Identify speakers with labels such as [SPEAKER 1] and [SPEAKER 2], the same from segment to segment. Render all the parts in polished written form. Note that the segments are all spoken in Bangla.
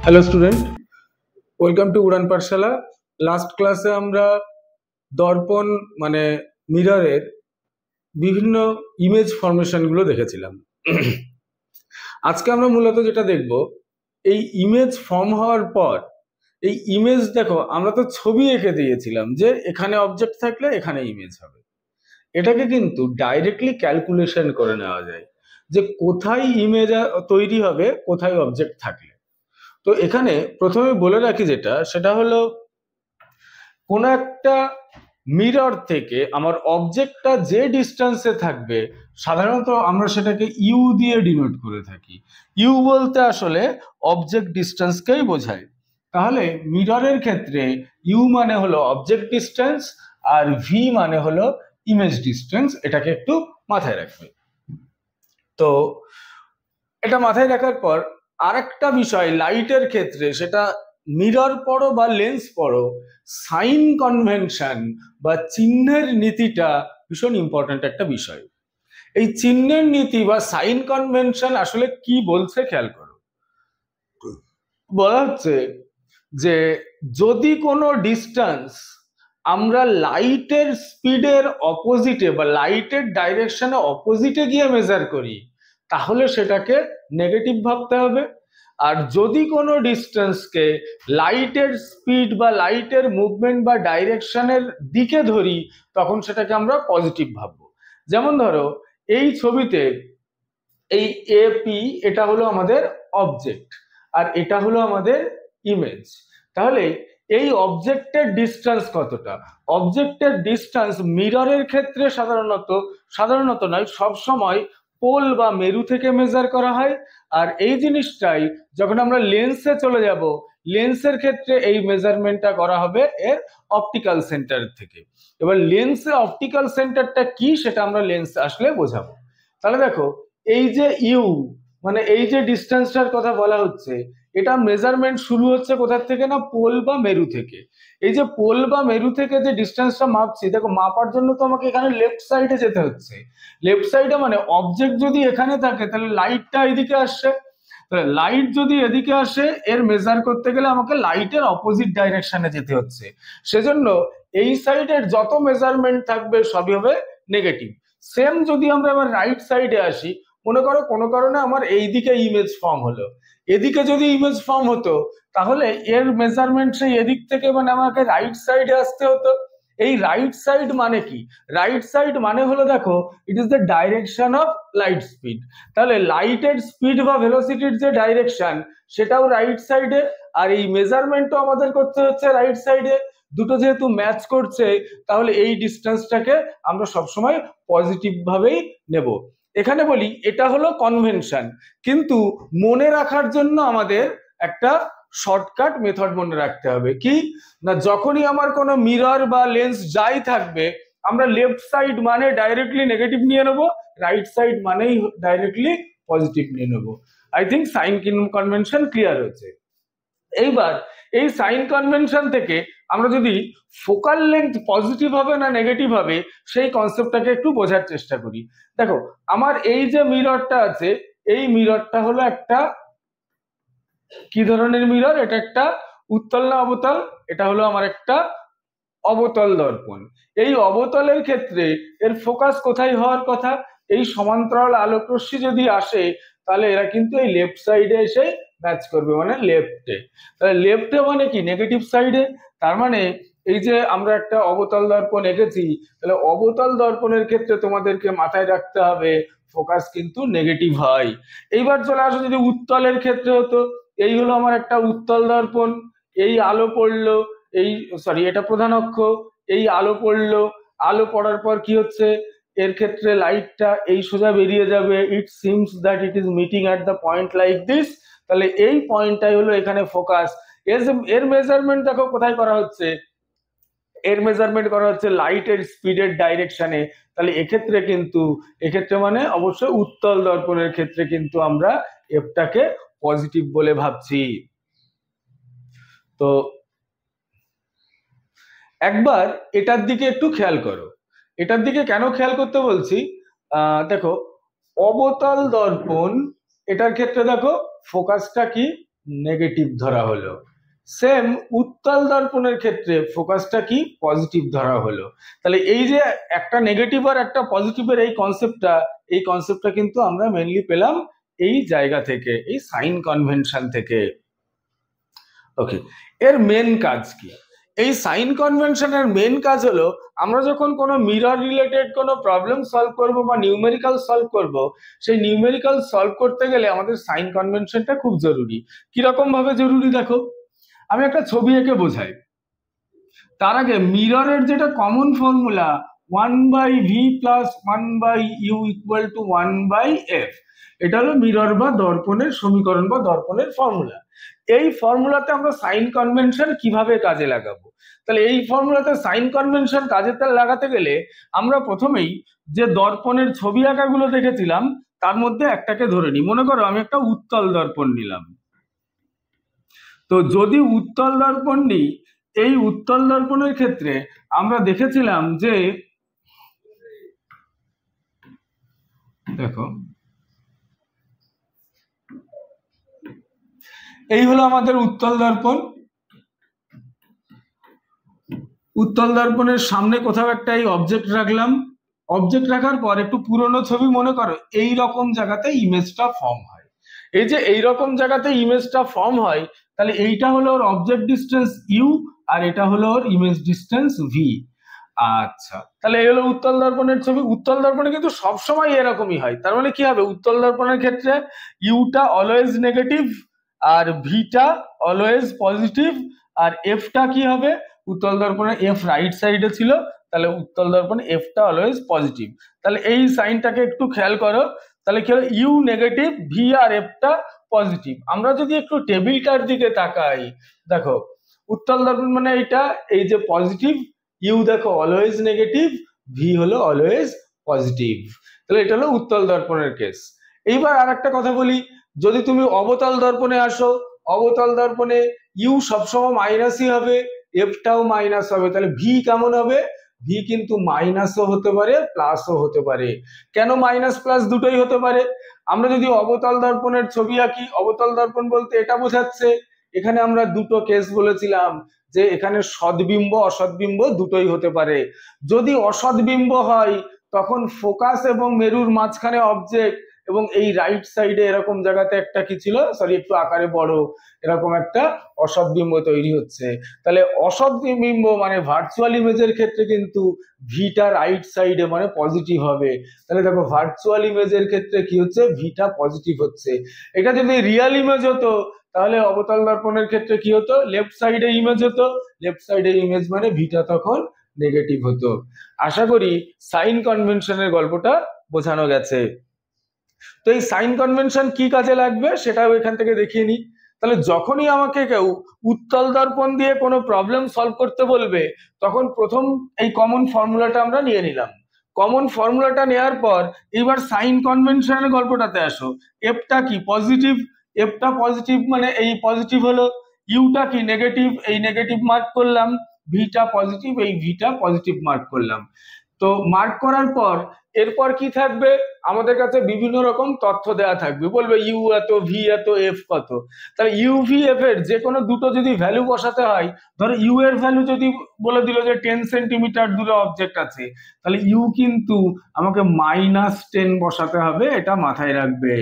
[SPEAKER 1] Hello student, welcome to Udaan Pathsala. Last ক্লাসে আমরা দর্পণ মানে মিররের বিভিন্ন ইমেজ ফরমেশনগুলো দেখেছিলাম। আজকে আমরা মূলত যেটা দেখব, এই ইমেজ ফর্ম হওয়ার পর এই ইমেজ, দেখো আমরা তো ছবি এঁকে দিয়েছিলাম যে এখানে অবজেক্ট থাকলে এখানে ইমেজ হবে। এটাকে কিন্তু ডাইরেক্টলি ক্যালকুলেশন করে নেওয়া যায় যে কোথায় ইমেজ তৈরি হবে কোথায় অবজেক্ট থাকলে। তো এখানে প্রথমে বলে রাখি সেটা হলো, কোন একটা মিরর থেকে আমার অবজেক্টটা যে ডিস্টেন্সে থাকবে সাধারণত আমরা সেটাকে ইউ দিয়ে ডিনোট করে থাকি। ইউ বলতে আসলে অবজেক্ট ডিস্টেন্সকেই বোঝায়। তাহলে মিররের ক্ষেত্রে ইউ মানে হলো অবজেক্ট ডিস্টেন্স আর ভি মানে হলো ইমেজ ডিস্টেন্স। এটাকে একটু মাথায় রাখবে। তো এটা মাথায় রাখার পর আরেকটা বিষয় লাইটের ক্ষেত্রে, সেটা মিরর পড়ো বা লেন্স পড়ো, সাইন কনভেনশন বা চিহ্নের নীতিটা ভীষণ ইম্পর্ট্যান্ট একটা বিষয়। এই চিহ্নের নীতি বা সাইন কনভেনশন আসলে কি বলছে খেয়াল করো। বলা হচ্ছে যে যদি কোনো ডিস্টেন্স আমরা লাইটের স্পিডের অপোজিটে বা লাইটের ডাইরেকশনে অপোজিটে গিয়ে মেজার করি তাহলে সেটাকে নেগেটিভ ভাবতে হবে। আর যদি কোনো ডিস্টেন্সকে লাইটের স্পিড বা লাইটের মুভমেন্ট বা ডাইরেকশনের দিকে ধরি তখন সেটাকে আমরা পজিটিভ ভাববো। যেমন ধরো এই ছবিতে এই এপি, এটা হলো আমাদের অবজেক্ট আর এটা হলো আমাদের ইমেজ। তাহলে এই অবজেক্টের ডিস্টেন্স কতটা? অবজেক্টের ডিস্টেন্স মিররের ক্ষেত্রে সাধারণত নয়, সব সময় পোল বা মেরু থেকে মেজার করা হয়। আর এই জিনিসটাই যখন আমরা লেন্সে চলে যাব, লেন্সের ক্ষেত্রে এই মেজারমেন্টটা করা হবে এর অপটিক্যাল সেন্টার থেকে। এবার লেন্সে অপটিক্যাল সেন্টারটা কি সেটা আমরা লেন্সে আসলে বোঝাবো। তাহলে দেখো এই যে ইউ মানে এই যে ডিস্টেন্সটার কথা বলা হচ্ছে, এটা মেজারমেন্ট শুরু হচ্ছে কোথা থেকে না, পোল বা মেরু থেকে। এই যে পোল বা মেরু থেকে যে ডিস্টেন্সটা মাপছি, দেখো মাপার জন্য তো আমাকে এখানে লেফট সাইডে যেতে হচ্ছে। লেফট সাইডে মানে অবজেক্ট যদি এখানে থাকে তাহলে লাইটটা এদিকে আসছে। তাহলে লাইট যদি এদিকে আসে, এর মেজার করতে গেলে আমাকে লাইটের অপোজিট ডাইরেকশনে যেতে হচ্ছে। সেজন্য এই সাইডের যত মেজারমেন্ট থাকবে সবই হবে নেগেটিভ। সেম যদি আমরা আবার রাইট সাইডে আসি, মনে করো কোনো কারণে আমার এই দিকে ইমেজ ফর্ম হলো, এদিকে যদি ইমেজ ফর্ম হতো তাহলে এর মেজারমেন্ট সেই এদিক থেকে মানে আমাকে রাইট সাইডে আসতে হতো। এই রাইট সাইড মানে কি? রাইট সাইড মানে হলো, দেখো it is the direction of light speed. তাহলে লাইটের স্পিড বা ভেলোসিটির যে ডাইরেকশন সেটাও রাইট সাইডে, আর এই মেজারমেন্টও আমাদের করতে হচ্ছে রাইট সাইডে। দুটো যেহেতু ম্যাচ করছে তাহলে এই ডিস্টেন্সটাকে আমরা সবসময় পজিটিভ ভাবেই নেব। এখানে বলি এটা হলো কনভেনশন, কিন্তু মনে রাখার জন্য আমাদের একটা শর্টকাট মেথড মনে রাখতে হবে। কি না, যখনই আমার কোনো মিরর বা লেন্স যাই থাকবে আমরা লেফট সাইড মানে ডাইরেক্টলি নেগেটিভ নিয়ে নেবো, রাইট সাইড মানেই ডাইরেক্টলি পজিটিভ নিয়ে নেবো। I think sign convention clear হয়েছে। এইবার এই সাইন কনভেনশন থেকে আমরা যদি ফোকাল লেন্থ পজিটিভ হবে না নেগেটিভ হবে সেই কনসেপ্টটাকে একটু বোঝার চেষ্টা করি। দেখো আমার এই যে মিররটা আছে, এই মিররটা হলো একটা কি ধরনের মিরর? এটা একটা উত্তল না অবতল? এটা হলো আমার একটা অবতল দর্পণ। এই অবতলের ক্ষেত্রে এর ফোকাস কোথায় হওয়ার কথা? এই সমান্তরাল আলোক রশ্মি যদি আসে তাহলে এরা কিন্তু এই লেফট সাইডে এসে ম্যাচ করবে, মানে লেফটে। তাহলে লেফটে মানে কি? নেগেটিভ সাইডে। তার মানে এই যে আমরা একটা অবতল দর্পণ এঁকেছি, তাহলে অবতল দর্পণের ক্ষেত্রে তোমাদেরকে মাথায় রাখতে হবে ফোকাস কিন্তু নেগেটিভ হয়। এইবার চলে আসো যদি উত্তলের ক্ষেত্রে হতো, এই হলো আমার একটা উত্তল দর্পণ, এই আলো পড়লো, এই সরি এটা প্রধান অক্ষ, এই আলো পড়লো, আলো পড়ার পর কি হচ্ছে, এর ক্ষেত্রে লাইটটা এই সোজা বেরিয়ে যাবে। It seems that it is meeting at the point like this. তাহলে এই পয়েন্টটাই হলো এখানে ফোকাস। এর মেজারমেন্ট দেখো কোথায় করা হচ্ছে, এর মেজারমেন্ট করা হচ্ছে লাইটের স্পিডের ডাইরেকশনে। তাহলে এক্ষেত্রে মানে অবশ্যই উত্তল দর্পণের ক্ষেত্রে কিন্তু আমরা এফটাকে পজিটিভ বলে ভাবছি। তো একবার এটার দিকে একটু খেয়াল করো। এটার দিকে কেন খেয়াল করতে বলছি, দেখো অবতল দর্পণ, এটার ক্ষেত্রে দেখো ফোকাসটা কি নেগেটিভ ধরা হলো। সেম উত্তল দর্পণের ক্ষেত্রে ফোকাসটা কি পজিটিভ ধরা হলো। তাহলে এই যে একটা নেগেটিভ আর একটা পজিটিভের এই কনসেপ্টটা কিন্তু আমরা মেনলি পেলাম এই জায়গা থেকে, এই সাইন কনভেনশন থেকে। ওকে, এর মেন কাজ কি? এই সাইন কনভেনশনের মেন কাজ হলো আমরা যখন কোনো মিরর রিলেটেড কোনো প্রবলেম সলভ করব বা নিউমেরিক্যাল সলভ করব, সেই নিউমেরিক্যাল সলভ করতে গেলে আমাদের সাইন কনভেনশনটা খুব জরুরি। কিরকম ভাবে জরুরি দেখো, আমি একটা ছবি এঁকে বোঝাই, তার আগে মিররের যেটা common formula 1/v plus 1/u equal to 1/f, এটা হলো মিরর বা দর্পণের সমীকরণ বা দর্পণের ফর্মুলা। এই ফর্মুলাতে আমরা সাইন কনভেনশন কিভাবে কাজে লাগাবো? তাহলে এই ফর্মুলাতে সাইন কনভেনশন কাজে লাগাতে গেলে আমরা প্রথমেই যে দর্পণের ছবি আঁকাগুলো দেখেছিলাম তার মধ্যে একটাকে ধরে নিই। মনে করো আমি একটা উত্তল দর্পণ নিলাম। তো যদি উত্তল দর্পণ নিই, এই উত্তল দর্পণের ক্ষেত্রে আমরা দেখেছিলাম যে দেখো এই হলো আমাদের উত্তল দর্পণ। উত্তল দর্পণের সামনে কোথাও একটা এই অবজেক্ট রাখলাম। অবজেক্ট রাখার পর একটু পুরনো ছবি মনে করো, এই রকম জায়গাতে ইমেজটা ফর্ম হয়। এই যে এই রকম জায়গাতে ইমেজটা ফর্ম হয়, তাহলে এইটা হলো ওর অবজেক্ট ডিস্টেন্স ইউ আর এটা হলো ওর ইমেজ ডিস্টেন্স ভি। আচ্ছা, তাহলে এই হলো উত্তল দর্পণের ছবি। উত্তল দর্পণে কিন্তু সবসময় এরকমই হয়। তার মানে কি হবে, উত্তল দর্পণের ক্ষেত্রে ইউটা অলওয়েজ নেগেটিভ আর ভিটা অলওয়েজ পজিটিভ, আর এফটা কি হবে, উত্তল দর্পণে এফ রাইট সাইডে ছিল, তাহলে উত্তল দর্পণে এফটা অলওয়েজ পজিটিভ। তাহলে এই সাইনটাকে একটু খেয়াল করো, তাহলে কি হলো, ইউ নেগেটিভ, ভি আর এফটা পজিটিভ। আমরা যদি একটু টেবিলটার দিকে তাকাই, দেখো উত্তল দর্পণ মানে এইটা, এই যে পজিটিভ, ইউ দেখো অলওয়েজ নেগেটিভ, ভি হলো অলওয়েজ পজিটিভ। তাহলে এটা হলো উত্তল দর্পণের কেস। এইবার আর একটা কথা বলি, যদি তুমি অবতল দর্পণে আসো, অবতল দর্পণে ইউ সবসময় মাইনাসই হবে, এফটাও মাইনাস হবে। তাহলে ভি কেমন হবে, ভি কিন্তু মাইনাসও হতে পারে প্লাসও হতে পারে। কেন মাইনাস প্লাস দুটোই হতে পারে? আমরা যদি অবতল দর্পণের ছবি আঁকি, অবতল দর্পণ বলতে এটা বোঝাচ্ছে, এখানে আমরা দুটো কেস বলেছিলাম যে এখানে সদ্বিম্ব অসদ্বিম্ব দুটোই হতে পারে। যদি অসদ্বিম্ব হয় তখন ফোকাস এবং মেরুর মাঝখানে অবজেক্ট, এবং এই রাইট সাইডে এরকম জায়গাতে একটা কি ছিল, সরি একটু আকারে বড়, এরকম একটা অসদ্বিম্ব তৈরি হচ্ছে। তাহলে অসদ্বিম্ব মানে ভার্চুয়াল ইমেজের ক্ষেত্রে কিন্তু ভিটা রাইট সাইডে মানে পজিটিভ হবে। তাহলে দেখো ভার্চুয়াল ইমেজের ক্ষেত্রে কি হচ্ছে, ভিটা পজিটিভ হচ্ছে। এটা যদি রিয়েল ইমেজ হতো তাহলে অবতল দর্পণের ক্ষেত্রে কি হতো, লেফট সাইডে ইমেজ হতো, লেফট সাইডে ইমেজ মানে ভিটা তখন নেগেটিভ হতো। আশা করি সাইন কনভেনশনের গল্পটা বোঝানো গেছে। তো এই সাইন কনভেনশন কি কাজে লাগবে সেটাও এখান থেকে দেখিয়ে নিই। তাহলে যখনই আমাকে কেউ উত্তল দর্পণ দিয়ে কোনো প্রবলেম সলভ করতে বলবে, তখন প্রথম এই কমন ফর্মুলাটা আমরা নিয়ে নিলাম। কমন ফর্মুলাটা নেওয়ার পর এবার সাইন কনভেনশনের গল্পটাতে আসো। এফটা কি পজিটিভ, এফটা পজিটিভ মানে এই পজিটিভ হলো, ইউটা কি নেগেটিভ, এই নেগেটিভ মার্ক করলাম, ভিটা পজিটিভ, এই ভিটা পজিটিভ মার্ক করলাম। তো মার্ক করার পর এরপর কি থাকবে, আমাদের কাছে বিভিন্ন রকম তথ্য দেওয়া থাকবে, বলবে ইউ এত, ভি এত, এফ কত। তাহলে ইউ ভি এফ এর যে কোনো দুটো যদি ভ্যালু বসাতে হয়, ধরো ইউ এর ভ্যালু যদি বলে দিল যে 10 সেন্টিমিটার দূরে অবজেক্ট আছে, তাহলে ইউ কিন্তু আমাকে -10 বসাতে হবে, এটা মাথায় রাখবে।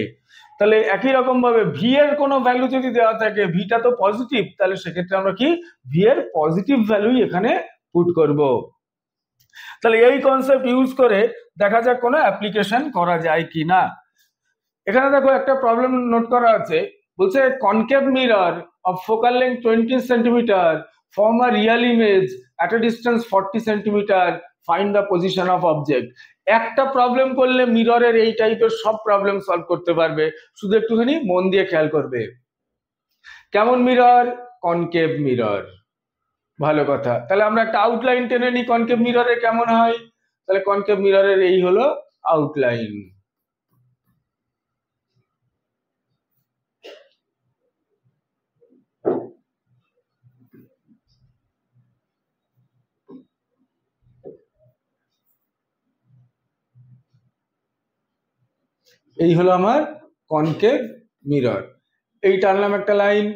[SPEAKER 1] তাহলে একই রকম ভাবে ভি এর কোনো ভ্যালু যদি দেওয়া থাকে, ভিটা তো পজিটিভ, তাহলে সেক্ষেত্রে আমরা কি ভি এর পজিটিভ ভ্যালুই এখানে পুট করব। তাহলে এই কনসেপ্ট ইউজ করে দেখা যাক কোনো অ্যাপ্লিকেশন করা যায় কি না। এখানে দেখো একটা প্রবলেম নোট করা আছে, বলছে concave mirror of focal length 20 centimetre form a real image at a distance 40 centimetre, find the position of object. একটা প্রবলেম করলে মিররের এই টাইপের সব প্রবলেম সলভ করতে পারবে, শুধু একটুখানি মন দিয়ে খেয়াল করবে। কেমন মিরর, কনকেভ মিরর। ভালো কথা, তাহলে আমরা একটা আউটলাইন টেনে নিই কনকেভ মিররে কেমন হয়। তাহলে কনকেভ মিররের এই হলো আউটলাইন। এই হলো আমার কনকেভ মিরর। এই টানলাম একটা লাইন,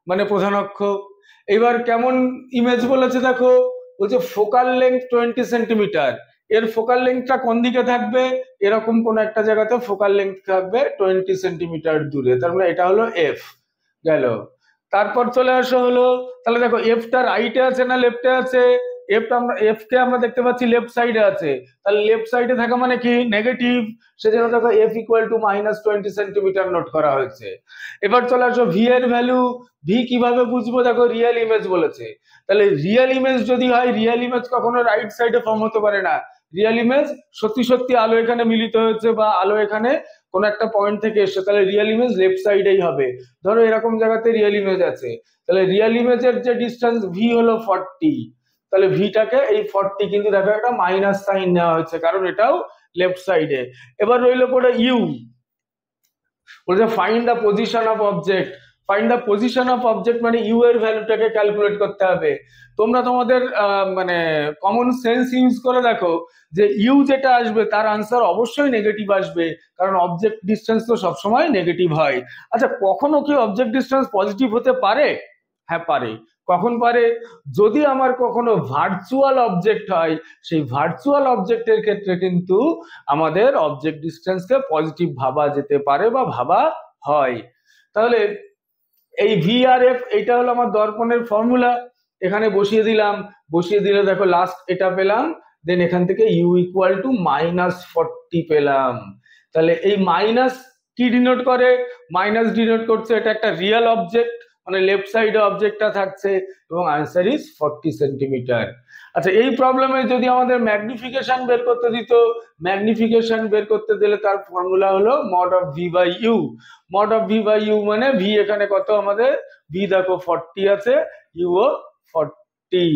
[SPEAKER 1] মানে প্রধান অক্ষ। এবার কেমন ইমেজ বলেছে দেখো, বলছে ফোকাল লেন্থ 20 সেন্টিমিটার। এর ফোকাল লেন্থটা কোন দিকে থাকবে, এরকম কোন একটা জায়গাতে ফোকাল লেন্থ থাকবে 20 সেন্টিমিটার দূরে, তার মানে এটা হলো এফ গেল। তারপর চলে আসা হলো, তাহলে দেখো এফটা রাইটে আছে না লেফটে আছে, এফ কে আমরা দেখতে পাচ্ছি লেফট সাইডে আছে, তাহলে লেফট সাইডে থাকা মানে কি নেগেটিভ, সেজন্য দেখো F equal to -20 centimetre note করা হয়েছে। এবার চলে আসো ভি এর ভ্যালু, ভি কিভাবে বুঝবো, দেখো রিয়েল ইমেজ বলেছে, তাহলে রিয়েল ইমেজ যদি হয়, রিয়েল ইমেজ কখনো রাইট সাইডে ফর্ম হতে পারে না। রিয়েল ইমেজ সত্যি সত্যি আলো এখানে মিলিত হয়েছে বা আলো এখানে কোন একটা পয়েন্ট থেকে এসছে, তাহলে রিয়েল ইমেজ লেফট সাইডেই হবে। ধরো এরকম জায়গাতে রিয়েল ইমেজ আছে, তাহলে রিয়েল ইমেজের যে ডিস্টেন্স ভি হলো 40, তাহলে ভিটাকে এই 40 কিন্তু দেখো একটা মাইনাস সাইন নেওয়া হয়েছে, কারণ এটাও লেফট সাইডে। এবার রইলো পড়ে ইউ, বলছে find the position of object. Find the position of object মানে ইউ এর ভ্যালুটাকে ক্যালকুলেট করতে হবে। তোমরা তোমাদের মানে কমন সেন্স ইউজ করে দেখো যে ইউ যেটা আসবে তার আনসার অবশ্যই নেগেটিভ আসবে, কারণ অবজেক্ট ডিস্টেন্স তো সবসময় নেগেটিভ হয়। আচ্ছা, কখনো কি অবজেক্ট ডিস্টেন্স পজিটিভ হতে পারে? হ্যাঁ পারে। কখন পারে? যদি আমার কখনো ভার্চুয়াল অবজেক্ট হয়, সেই ভার্চুয়াল অবজেক্টের ক্ষেত্রে কিন্তু আমাদের অবজেক্ট ডিস্টেন্সকে পজিটিভ ভাবা যেতে পারে বা ভাবা হয়। তাহলে এই ভি আর এফ এইটা হলো আমার দর্পণের ফর্মুলা, এখানে বসিয়ে দিলাম, বসিয়ে দিলে দেখো লাস্ট এটা পেলাম, দেন এখান থেকে ইউ ইকুয়াল টু -40 পেলাম। তাহলে এই মাইনাস কি ডিনোট করে? মাইনাস ডিনোট করছে এটা একটা রিয়েল অবজেক্ট, মানে লেফট সাইডে অবজেক্টটা থাকছে, এবং আনসার ইজ 40 সেন্টিমিটার। আচ্ছা, এই প্রবলেমে যদি আমাদের ম্যাগনিফিকেশন বের করতে দিত, ম্যাগনিফিকেশন বের করতে দিলে তার ফর্মুলা হলো mod of v by u. Mod of v by u মানে ভি এখানে কত আমাদের, ভি দেখো 40 আছে, ইউ ও 40,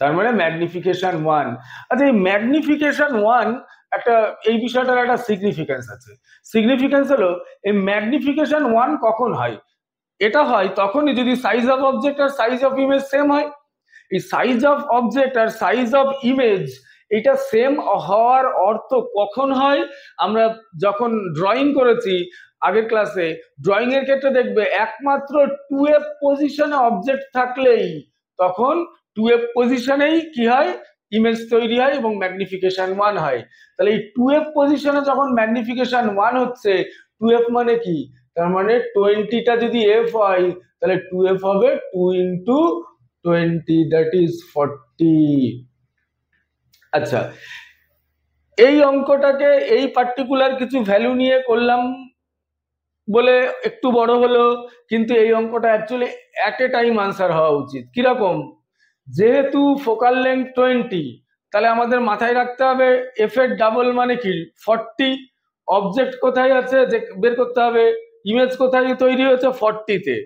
[SPEAKER 1] তার মানে ম্যাগনিফিকেশন 1। আচ্ছা, এই ম্যাগনিফিকেশন 1 একটা, এই বিষয়টার একটা সিগনিফিকেন্স আছে। সিগনিফিকেন্স হলো এই ম্যাগনিফিকেশন 1 কখন হয়? এটা হয় তখনই যদি সাইজ অফ অবজেক্ট আর সাইজ অফ ইমেজ সেম হয়। এই সাইজ অফ অবজেক্ট আর সাইজ অফ ইমেজ এটা সেম হওয়ার অর্থ কখন হয়? আমরা যখন ড্রয়িং করেছি আগের ক্লাসে, ড্রয়িং এর ক্ষেত্রে দেখবে একমাত্র 2f পজিশনে অবজেক্ট থাকলেই তখন 2f পজিশনেই কি হয়, ইমেজ তৈরি হয় এবং ম্যাগনিফিকেশন 1 হয়। তাহলে এই 2f পজিশনে যখন ম্যাগনিফিকেশন 1 হচ্ছে, 2f মানে কি, তার মানে 20টা যদি f হয় তাহলে 2f হবে 2 ইন্টু 20, দ্যাট ইজ 40। আচ্ছা, এই অঙ্কটাকে এই পার্টিকুলার কিছু ভ্যালু নিয়ে করলাম বলে একটু বড় হলো, কিন্তু এই অঙ্কটা actually at a time answer হওয়া উচিত। কিরকম? যেহেতু ফোকাল লেন্থ 20, তাহলে আমাদের মাথায় রাখতে হবে এফ এর ডাবল মানে কি 40। অবজেক্ট কোথায় আছে যে বের করতে হবে, ইমেজ কোথায় তৈরি হয়েছে 40-তে,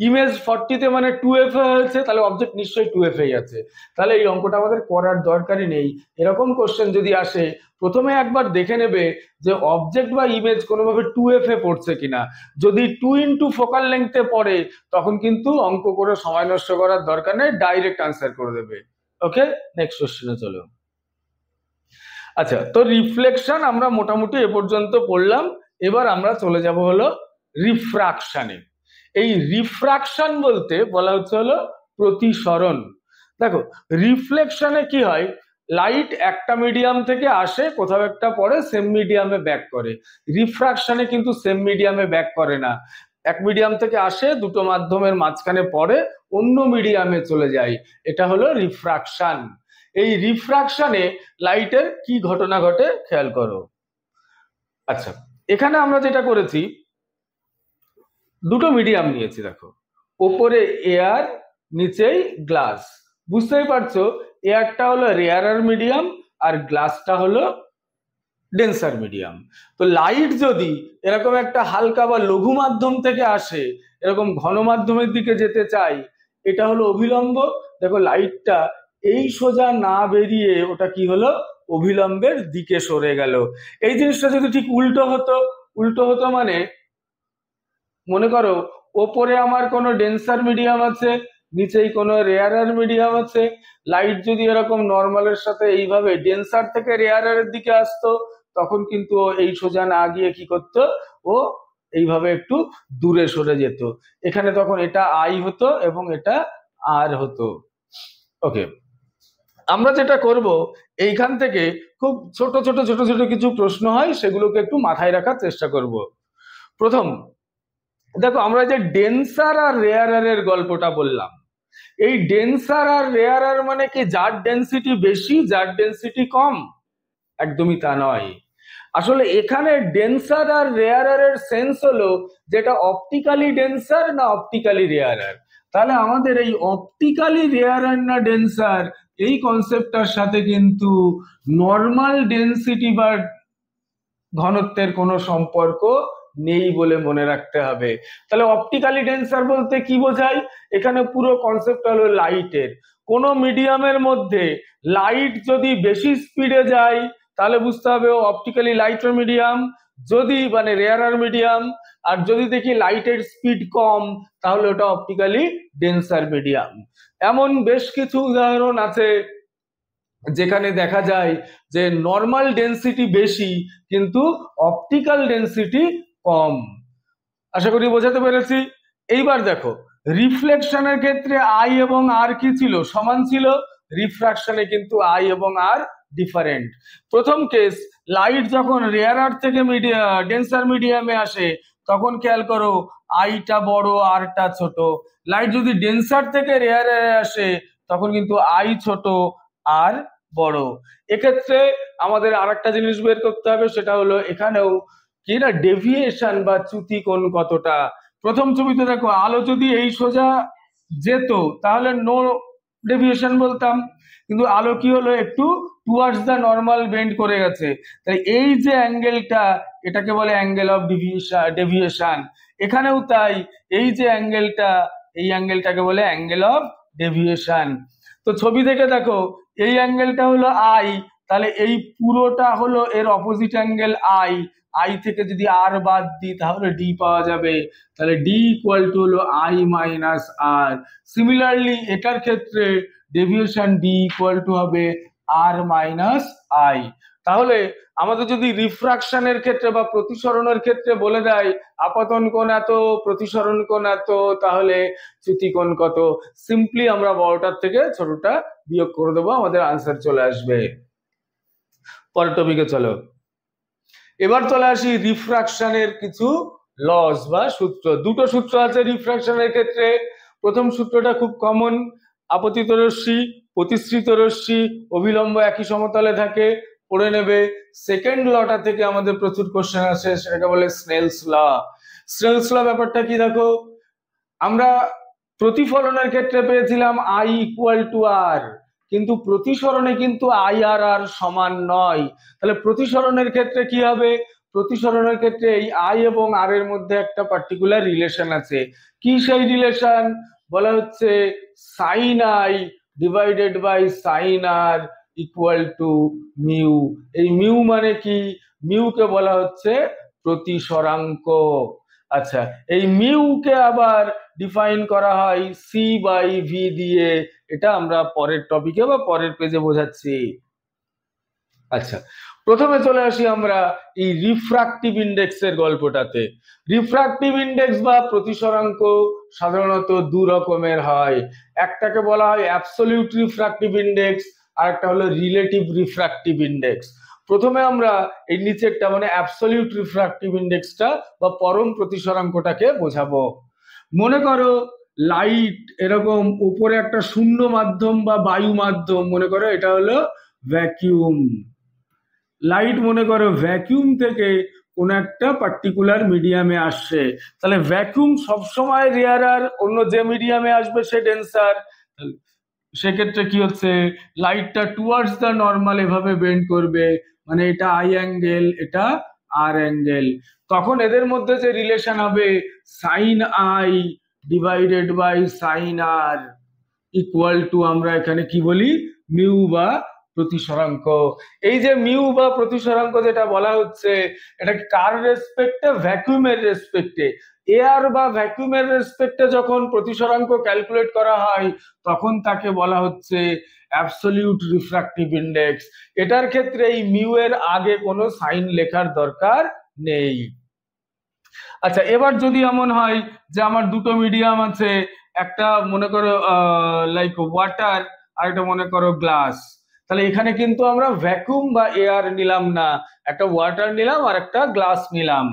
[SPEAKER 1] ইমেজ 40-তে মানে 2f হয়েছে, তাহলে অবজেক্ট নিশ্চয়ই 2f এই আছে। তাহলে এই অঙ্কটা আমাদের করার দরকারই নেই। এরকম কোশ্চেন যদি আসে, প্রথমে একবার দেখে নেবে যে অবজেক্ট বা ইমেজ কোনোভাবে 2f এ পড়ছে কিনা। যদি 2 ইন্টু ফোকাল লেন্থে পড়ে, তখন কিন্তু অঙ্ক করে সময় নষ্ট করার দরকার নেই, ডাইরেক্ট আনসার করে দেবে। ওকে, নেক্সট কোশ্চেনে চলো। আচ্ছা, তো রিফ্লেকশন আমরা মোটামুটি এ পর্যন্ত পড়লাম। এবার আমরা চলে যাব হলো রিফ্রাকশনে। এই রিফ্রাকশন বলতে বলা হচ্ছে হলো প্রতিসরণ। দেখো, রিফ্লেকশনে কি হয়, লাইট একটা মিডিয়াম থেকে আসে, কোথাও একটা পরে সেম মিডিয়ামে ব্যাক করে। রিফ্রাকশনে কিন্তু সেম মিডিয়ামে ব্যাক করে না, এক মিডিয়াম থেকে আসে, দুটো মাধ্যমের মাঝখানে পড়ে, অন্য মিডিয়ামে চলে যায়, এটা হলো রিফ্রাকশন। এই রিফ্রাকশনে লাইটের কি ঘটনা ঘটে খেয়াল করো। আচ্ছা, এখানে আমরা যেটা করেছি, দুটো মিডিয়াম নিয়েছি, দেখো ওপরে এয়ার, নিচেই গ্লাস। বুঝতেই পারছো, এয়ারটা হলো রেয়ারার মিডিয়াম আর গ্লাসটা হলো ডেন্সার মিডিয়াম। তো লাইট যদি এরকম একটা হালকা বা লঘু মাধ্যম থেকে আসে, এরকম ঘন মাধ্যমের দিকে যেতে চাই, এটা হলো অভিলম্ব। দেখো লাইটটা এই সোজা না বেরিয়ে ওটা কি হলো, অভিলম্বের দিকে সরে গেল। এই জিনিসটা যদি ঠিক উল্টো হতো, উল্টো হতো মানে মনে করো ওপরে আমার কোনো ডেন্সার মিডিয়াম আছে, নিচেই কোনো রেয়ারার মিডিয়াম আছে, লাইট যদি এরকম নর্মালের সাথে এইভাবে ডেন্সার থেকে রেয়ারারের দিকে আসতো, তখন কিন্তু এই সোজা না গিয়ে কি করতো, ও এইভাবে একটু দূরে সরে যেত, এখানে তখন এটা আই হতো এবং এটা আর হতো। ওকে, আমরা যেটা করব এইখান থেকে খুব ছোট ছোট ছোট ছোট কিছু প্রশ্ন হয়, সেগুলোকে একটু মাথায় রাখার চেষ্টা করব। প্রথম দেখো, আমরা যে ডেন্সার আর রেয়ারারের গল্পটা বললাম, এই ডেন্সার আর রেয়ারার মানে কি যার ডেন্সিটি বেশি যার ডেন্সিটি কম? একদমই তা নয়। আসলে এখানে ডেন্সার আর রেয়ারারের সেন্স হলো যেটা অপটিক্যালি ডেন্সার না অপটিক্যালি রেয়ারার। তাহলে আমাদের এই অপটিক্যালি রেয়ারার না ডেন্সার এই কনসেপ্টটার সাথে কিন্তু নর্মাল ডেন্সিটি বা ঘনত্বের কোনো সম্পর্ক নেই বলে মনে রাখতে হবে। তাহলে অপটিক্যালি ডেন্সার বলতে কি বোঝায়? এখানে পুরো কনসেপ্ট হলো লাইটের। কোনো মিডিয়ামের মধ্যে লাইট যদি বেশি স্পিডে যায় তাহলে বুঝতে হবে ও অপটিক্যালি লাইটার মিডিয়াম, যদি মানে রেয়ারার মিডিয়াম। আর যদি দেখি লাইটের স্পিড কম তাহলে ওটা অপটিক্যালি ডেন্সার মিডিয়াম। এমন বেশ কিছু উদাহরণ আছে যেখানে দেখা যায় যে নর্মাল ডেন্সিটি বেশি কিন্তু অপটিক্যাল ডেন্সিটি কম। আশা করি বোঝাতে পেরেছি। এইবার দেখো, রিফ্লেকশনের ক্ষেত্রে আই এবং আর কি ছিল? সমান ছিল। রিফ্রাকশনে কিন্তু আই এবং আর ডিফারেন্ট। প্রথম কেস, লাইট যখন রেয়ারার থেকে ডেন্সার মিডিয়ামে আসে তখন খেয়াল করো আইটা বড় আরটা ছোট। লাইট যদি ডেন্সার থেকে রেয়ারে আসে তখন কিন্তু আই ছোট আর বড়। এক্ষেত্রে আমাদের আরেকটা জিনিস বের করতে হবে, সেটা হলো এখানেও কি না ডেভিয়েশন বা চ্যুতি কোণ কতটা। প্রথম ছবিতে দেখো, আলো যদি এই সোজা যেত তাহলে নো ডেভিয়েশন বলতাম, কিন্তু আলো কি হলো একটু টুয়ার্ডস দ্য নর্মাল বেন্ড করে গেছে, তাই এই যে অ্যাঙ্গেলটা এটাকে বলে অ্যাঙ্গেল অফ ডেভিয়েশন। এখানেও তাই, এই যে অ্যাঙ্গেলটা এই অ্যাঙ্গেলটাকে বলে অ্যাঙ্গেল অফ ডেভিয়েশন। তো ছবি থেকে দেখো এই অ্যাঙ্গেলটা হলো আই, তাহলে এই পুরোটা হলো এর অপোজিট অ্যাঙ্গেল আই। আই থেকে যদি আর বাদ দিই তাহলে ডি পাওয়া যাবে, তাহলে ডি ইকুয়াল টু হলো আই মাইনাস আর। সিমিলারলি এটার ক্ষেত্রে ডেভিয়েশন ডি ইকুয়াল টু হবে আর মাইনাস আই। তাহলে আমাদের যদি রিফ্রাকশনের ক্ষেত্রে বা প্রতিসরণের ক্ষেত্রে বলে দেয় আপতন কোণ এত, প্রতিসরণ কোণ এত, তাহলে চ্যুতি কোণ কত, সিম্পলি আমরা বড়টার থেকে ছোটটা বিয়োগ করে দেবো, আমাদের আনসার চলে আসবে। পরের টপিকে চলো। এবার চলে আসি রিফ্রাকশনের কিছু লস বা সূত্র। দুটো সূত্র আছে রিফ্রাকশনের ক্ষেত্রে। প্রথম সূত্রটা খুব কমন, আপতিত রশ্মি প্রতিসৃত রশ্মি অভিলম্ব একই সমতলে থাকে, পড়ে নেবে। সেকেন্ড লটা থেকে আমাদের প্রচুর কোশ্চেন আসে, সেটাকে বলে স্নেলস ল। স্নেলস ল ব্যাপারটা কি দেখো, আমরা প্রতিফলনের ক্ষেত্রে পেয়েছিলাম আই ইকুয়াল টু আর, কিন্তু প্রতিসরণে কিন্তু আই আর আর সমান নয়। তাহলে প্রতিসরণের ক্ষেত্রে কি হবে? প্রতিসরণের ক্ষেত্রে এই আই এবং আর এর মধ্যে একটা পার্টিকুলার রিলেশন আছে। কি সেই রিলেশন? বলা হচ্ছে sine i divided by sine r equal to mu. এই মিউ মানে কি? মিউকে বলা হচ্ছে প্রতিসরাঙ্ক। আচ্ছা, এই মিউকে আবার ডিফাইন করা হয় সি বাই ভি দিয়ে, এটা আমরা পরের টপিকে বা পরের পেজে বোঝাচ্ছি। আচ্ছা, প্রথমে চলে আসি আমরা এই রিফ্রাক্টিভ ইন্ডেক্সের গল্পটাতে। রিফ্রাক্টিভ ইন্ডেক্স বা প্রতিসরাঙ্ক সাধারণত দু রকমের হয়, একটাকে বলা হয় অ্যাবসলিউট রিফ্রাক্টিভ ইন্ডেক্স আর একটা হলো রিলেটিভ রিফ্রাক্টিভ ইন্ডেক্স। প্রথমে আমরা এই নিচেরটা মানে অ্যাবসলিউট রিফ্রাক্টিভ ইন্ডেক্সটা বা পরম প্রতিসরাঙ্কটাকে বোঝাবো। মনে করো লাইট এরকম উপরে একটা শূন্য মাধ্যম বা বায়ু মাধ্যম, মনে করো এটা হলো ভ্যাকিউম। লাইট মনে করো ভ্যাকিউম থেকে কোন একটা পার্টিকুলার মিডিয়ামে আসছে, তাহলে ভ্যাকিউম সবসময় রেয়ারার, অন্য যে মিডিয়ামে আসবে সে ডেন্সার। সেক্ষেত্রে কি হচ্ছে, লাইটটা টুয়ার্ডস দ্য নর্মাল এভাবে বেন্ড করবে, মানে এটা আই অ্যাঙ্গেল এটা আর অ্যাঙ্গেল। তখন এদের মধ্যে যে রিলেশন হবে sine i divided by sine r equal to আমরা এখানে কি বলি মিউ বা প্রতিসরাঙ্ক। এই যে মিউ বা প্রতিসরাঙ্ক যেটা বলা হচ্ছে এটা কার রেসপেক্টে? ভ্যাকুয়ামের রেসপেক্টে। এয়ার বা ভ্যাকুয়ামের রেসপেক্টে যখন প্রতিসরাঙ্ক ক্যালকুলেট করা হয় তখন তাকে বলা হচ্ছে অ্যাবসলিউট রিফ্রাক্টিভ ইন্ডেক্স। এটার ক্ষেত্রে এই মিউ এর আগে কোনো সাইন লেখার দরকার নেই। আচ্ছা, এবার যদি এমন হয় যে আমার দুটো মিডিয়াম আছে, একটা মনে করো লাইক ওয়াটার, আর একটা মনে করো গ্লাস, তাহলে এখানে কিন্তু আমরা ভ্যাকুয়াম বা এয়ার নিলাম না, একটা ওয়াটার নিলাম আর একটা গ্লাস নিলাম।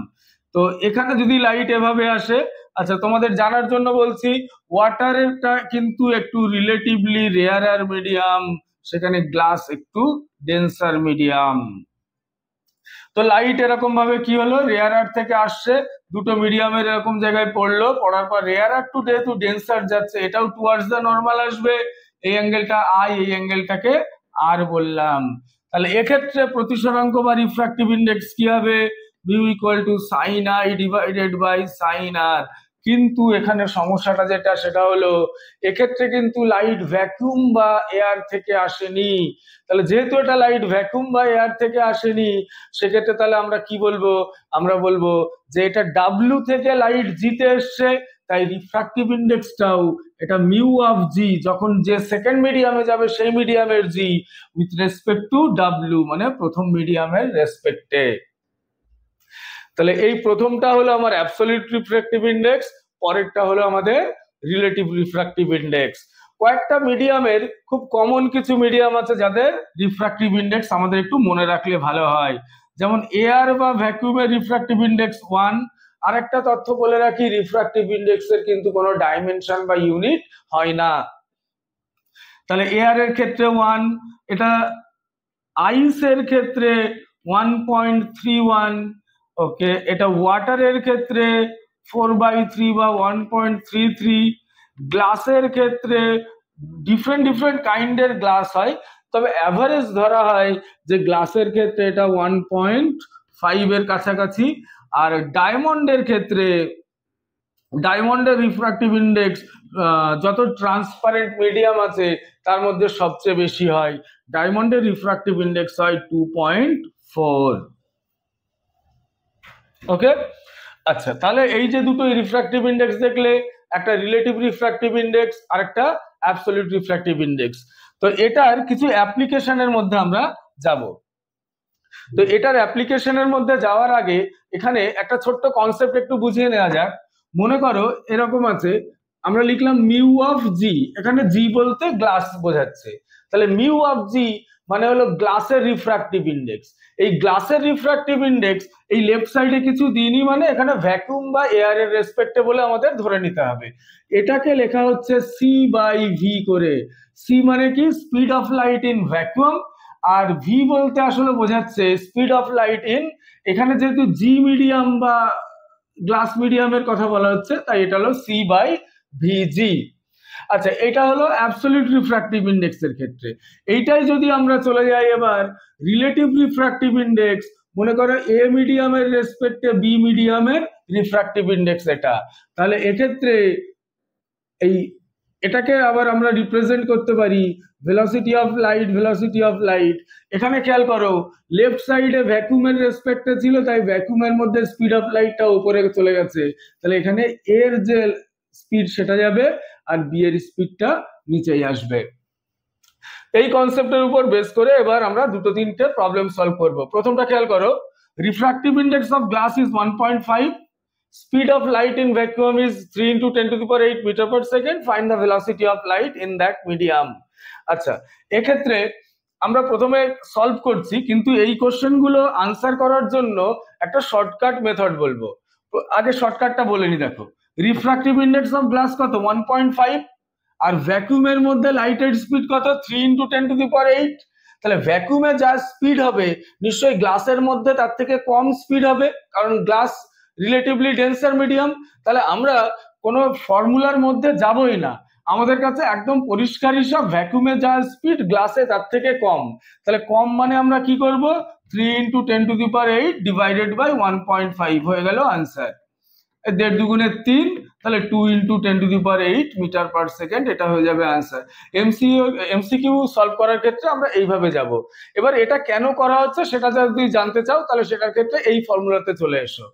[SPEAKER 1] তো এখানে যদি লাইট এভাবে আসে, আচ্ছা তোমাদের জানার জন্য বলছি, ওয়াটারেরটা কিন্তু একটু রিলেটিভলি রেয়ারার মিডিয়াম, সেখানে গ্লাস একটু ডেন্সার মিডিয়াম। তো লাইট এরকম ভাবে কি হলো, রেয়ার আর্থ থেকে আসছে, দুটো মিডিয়ামের এরকম জায়গায় পড়লো, পড়ার পর রেয়ার আর্থ টু যেহেতু ডেন্সার যাচ্ছে, এটাও টুয়ার্ডস দ্য নর্মাল আসবে, এই অ্যাঙ্গেলটা আই, এই অ্যাঙ্গেলটাকে আর বললাম। তাহলে এক্ষেত্রে প্রতিসরাঙ্ক বা রিফ্রাক্টিভ ইন্ডেক্স কি হবে, mu equal to sine i divided by sine r. কিন্তু এখানে সমস্যাটা যেটা, সেটা হলো এক্ষেত্রে কিন্তু লাইট ভ্যাকুয়াম বা এয়ার থেকে আসেনি। তাহলে যেহেতু এটা লাইট ভ্যাকুয়াম বা এয়ার থেকে আসেনি, সেক্ষেত্রে তাহলে আমরা কি বলবো, আমরা বলবো যে এটা ডাব্লিউ থেকে লাইট জিতে এসছে, তাই রিফ্রাক্টিভ ইন্ডেক্সটাও এটা মিউ অফ জি, যখন যে সেকেন্ড মিডিয়ামে যাবে সেই মিডিয়ামের জি উইথ রেসপেক্ট টু ডাব্লিউ, মানে প্রথম মিডিয়ামের রেসপেক্টে। তাহলে এই প্রথমটা হলো আমার অ্যাবসলিউট রিফ্রাক্টিভ ইন্ডেক্স, পরেরটা হলো আমাদের রিলেটিভ রিফ্রাক্টিভ ইন্ডেক্স। কয়েকটা মিডিয়ামের খুব কমন কিছু মিডিয়াম আছে যাদের রিফ্রাক্টিভ ইন্ডেক্স আমাদের একটু মনে রাখলে ভালো হয়, যেমন এয়ার বা ভ্যাকুয়ামের রিফ্রাক্টিভ ইন্ডেক্স 1। আর একটা তথ্য বলে রাখি, রিফ্রাক্টিভ ইন্ডেক্সের কিন্তু কোনো ডাইমেনশন বা ইউনিট হয় না। তাহলে এয়ার এর ক্ষেত্রে 1, এটা আইসের ক্ষেত্রে 1.31, ওকে, এটা ওয়াটারের ক্ষেত্রে 4/3 বা 1.33, গ্লাসের ক্ষেত্রে ডিফারেন্ট ডিফারেন্ট কাইন্ডের গ্লাস হয়, তবে অ্যাভারেজ ধরা হয় যে গ্লাসের ক্ষেত্রে এটা 1.5 এর কাছাকাছি। আর ডায়মন্ডের ক্ষেত্রে, ডায়মন্ডের রিফ্রাক্টিভ ইন্ডেক্স যত ট্রান্সপারেন্ট মিডিয়াম আছে তার মধ্যে সবচেয়ে বেশি হয়, ডায়মন্ডের রিফ্রাক্টিভ ইন্ডেক্স হয় 2.4। ওকে, আচ্ছা, তাহলে এই যে দুটো রিফ্রাক্টিভ ইন্ডেক্স দেখলে, একটা রিলেটিভ রিফ্রাক্টিভ ইন্ডেক্স আর একটা অ্যাবসলিউট রিফ্রাক্টিভ ইন্ডেক্স। তো এটার কিছু অ্যাপ্লিকেশনের মধ্যে আমরা যাব। তো এটার অ্যাপ্লিকেশনের মধ্যে যাওয়ার আগে এখানে একটা ছোট্ট কনসেপ্ট একটু বুঝিয়ে নেওয়া যাক। মনে করো এরকম আছে, আমরা লিখলাম মিউ অফ জি, এখানে জি বলতে গ্লাস বোঝাচ্ছে, তাহলে মিউ অফ জি মানে হলো গ্লাসের রিফ্রাক্টিভ ইন্ডেক্স। এই গ্লাসের রিফ্রাক্টিভ ইন্ডেক্স এই লেফট সাইডে কিছু দিনই, মানে এখানে ভ্যাকুয়াম বা এয়ারের রেসপেক্টে বলে আমাদের ধরে নিতে হবে। এটাকে লেখা হচ্ছে সি বাই ভি করে। সি মানে কি, speed of light in vacuum, আর ভি বলতে আসলে বোঝাচ্ছে স্পিড অফ লাইট ইন, এখানে যেহেতু জি মিডিয়াম বা গ্লাস মিডিয়ামের কথা বলা হচ্ছে, তাই এটা হলো সি বাই ভিজি। আচ্ছা, এটা হলো অ্যাবসলিউট রিফ্রাক্টিভ ইন্ডেক্সের ক্ষেত্রে। এইটাই যদি আমরা চলে যাই এবার রিলেটিভ রিফ্রাক্টিভ ইন্ডেক্স, মনে করো এ মিডিয়ামের রেসপেক্টে বি মিডিয়ামের রিফ্রাক্টিভ ইন্ডেক্স এটা, তাহলে এক্ষেত্রে এই এটাকে আবার আমরা রিপ্রেজেন্ট করতে পারি velocity of light, velocity of light. এখানে খেয়াল করো, লেফট সাইডে ভ্যাকুয়ামের রেসপেক্টে ছিল, তাই ভ্যাকুয়ামের মধ্যে স্পিড অফ লাইটটা উপরে চলে গেছে, তাহলে এখানে এর যে স্পিড সেটা যাবে আর বি এর স্পিডটা নিচেই আসবে। এই কনসেপ্টের উপর বেস করে এবার আমরা দুটো তিনটে প্রবলেম সলভ করব। প্রথমটা খেয়াল করো, refractive index of glass is 1.5, speed of light in vacuum is 3 into 10 to the power 8 meter per second, find the velocity of light in that medium। আচ্ছা, এক্ষেত্রে আমরা প্রথমে সলভ করছি, কিন্তু এই কোশ্চেন গুলো আনসার করার জন্য একটা শর্টকাট মেথড বলবো। আগে শর্টকাটটা বলে নি, দেখো রিফ্রাক্টিভ ইন্ডেক্স অফ গ্লাস কত 1.5, আর ভ্যাকুয়ামের মধ্যে লাইটের স্পিড কত 3 into 10 to the power 8। তাহলে ভ্যাকুয়ামে যা স্পিড হবে নিশ্চয়ই গ্লাসের মধ্যে তার থেকে কম স্পিড হবে, কারণ গ্লাস রিলেটিভলি ডেন্সার মিডিয়াম। তাহলে আমরা কোনো ফর্মুলার মধ্যে যাবই না, আমাদের কাছে একদম পরিষ্কার হিসাব, ভ্যাকুয়ামে যা স্পিড গ্লাসে তার থেকে কম। তাহলে কম মানে আমরা কি করব, 3 into 10 to the power 8 divided by 1.5 হয়ে গেল আনসার। 1.5 দুগুণে 3, তাহলে 2 into 10 to the power 8 metre per second, এটা হয়ে যাবে আনসার। এমসিকিউ সলভ করার ক্ষেত্রে আমরা এইভাবে যাব। এবার এটা কেন করা হচ্ছে সেটা যদি জানতে চাও, তাহলে সেটার ক্ষেত্রে এই ফর্মুলাতে চলে এসো।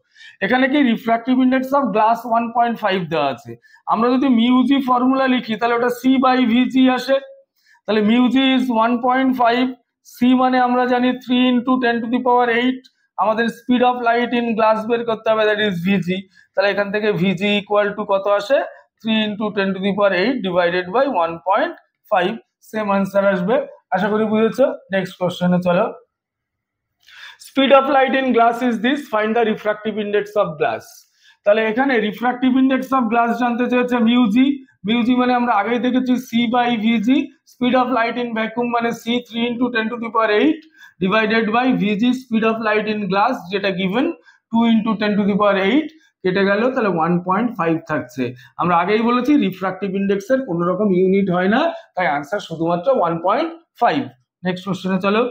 [SPEAKER 1] এখানে কি রিফ্রাক্টিভ ইন্ডেক্স অফ গ্লাস 1.5 দেওয়া আছে, আমরা যদি মিউজি ফর্মুলা লিখি তাহলে ওটা সি বাই ভিজি আসে। তাহলে মিউজি ইজ 1.5, সি মানে আমরা জানি 3 into 10 to the power 8, আমাদের speed of light in glass বের করতে হবে, দ্যাট ইজ ভিজি। তাহলে এখান থেকে ভিজি ইকুয়াল টু কত আসে, 3 × 10⁸ ডিভাইডেড বাই 1.5, সেম আনসার আসবে। আশা করি বুঝেছো। নেক্সট কোশ্চেনে চলো। Speed of light in glass is this, find the refractive index of glass. তাহলে এখানে রিফ্র্যাক্টিভ ইন্ডেক্স অফ গ্লাস জানতে চেয়েছে মিউজি। মিউজি মানে আমরা আগেই দেখেছি সি বাই ভিজি। Speed of light in vacuum মানে সি 3 × 10⁸ ডিভাইডেড বাই ভিজি speed of light in glass, যেটা গিভেন 2 × 10⁸, কেটে গেল, তাহলে 1.5 থাকছে। আমরা আগেই বলেছি রিফ্র্যাক্টিভ ইন্ডেক্সের কোনো রকম ইউনিট হয় না, তাই আনসার শুধুমাত্র 1.5। নেক্সট কোশ্চেনে চলো।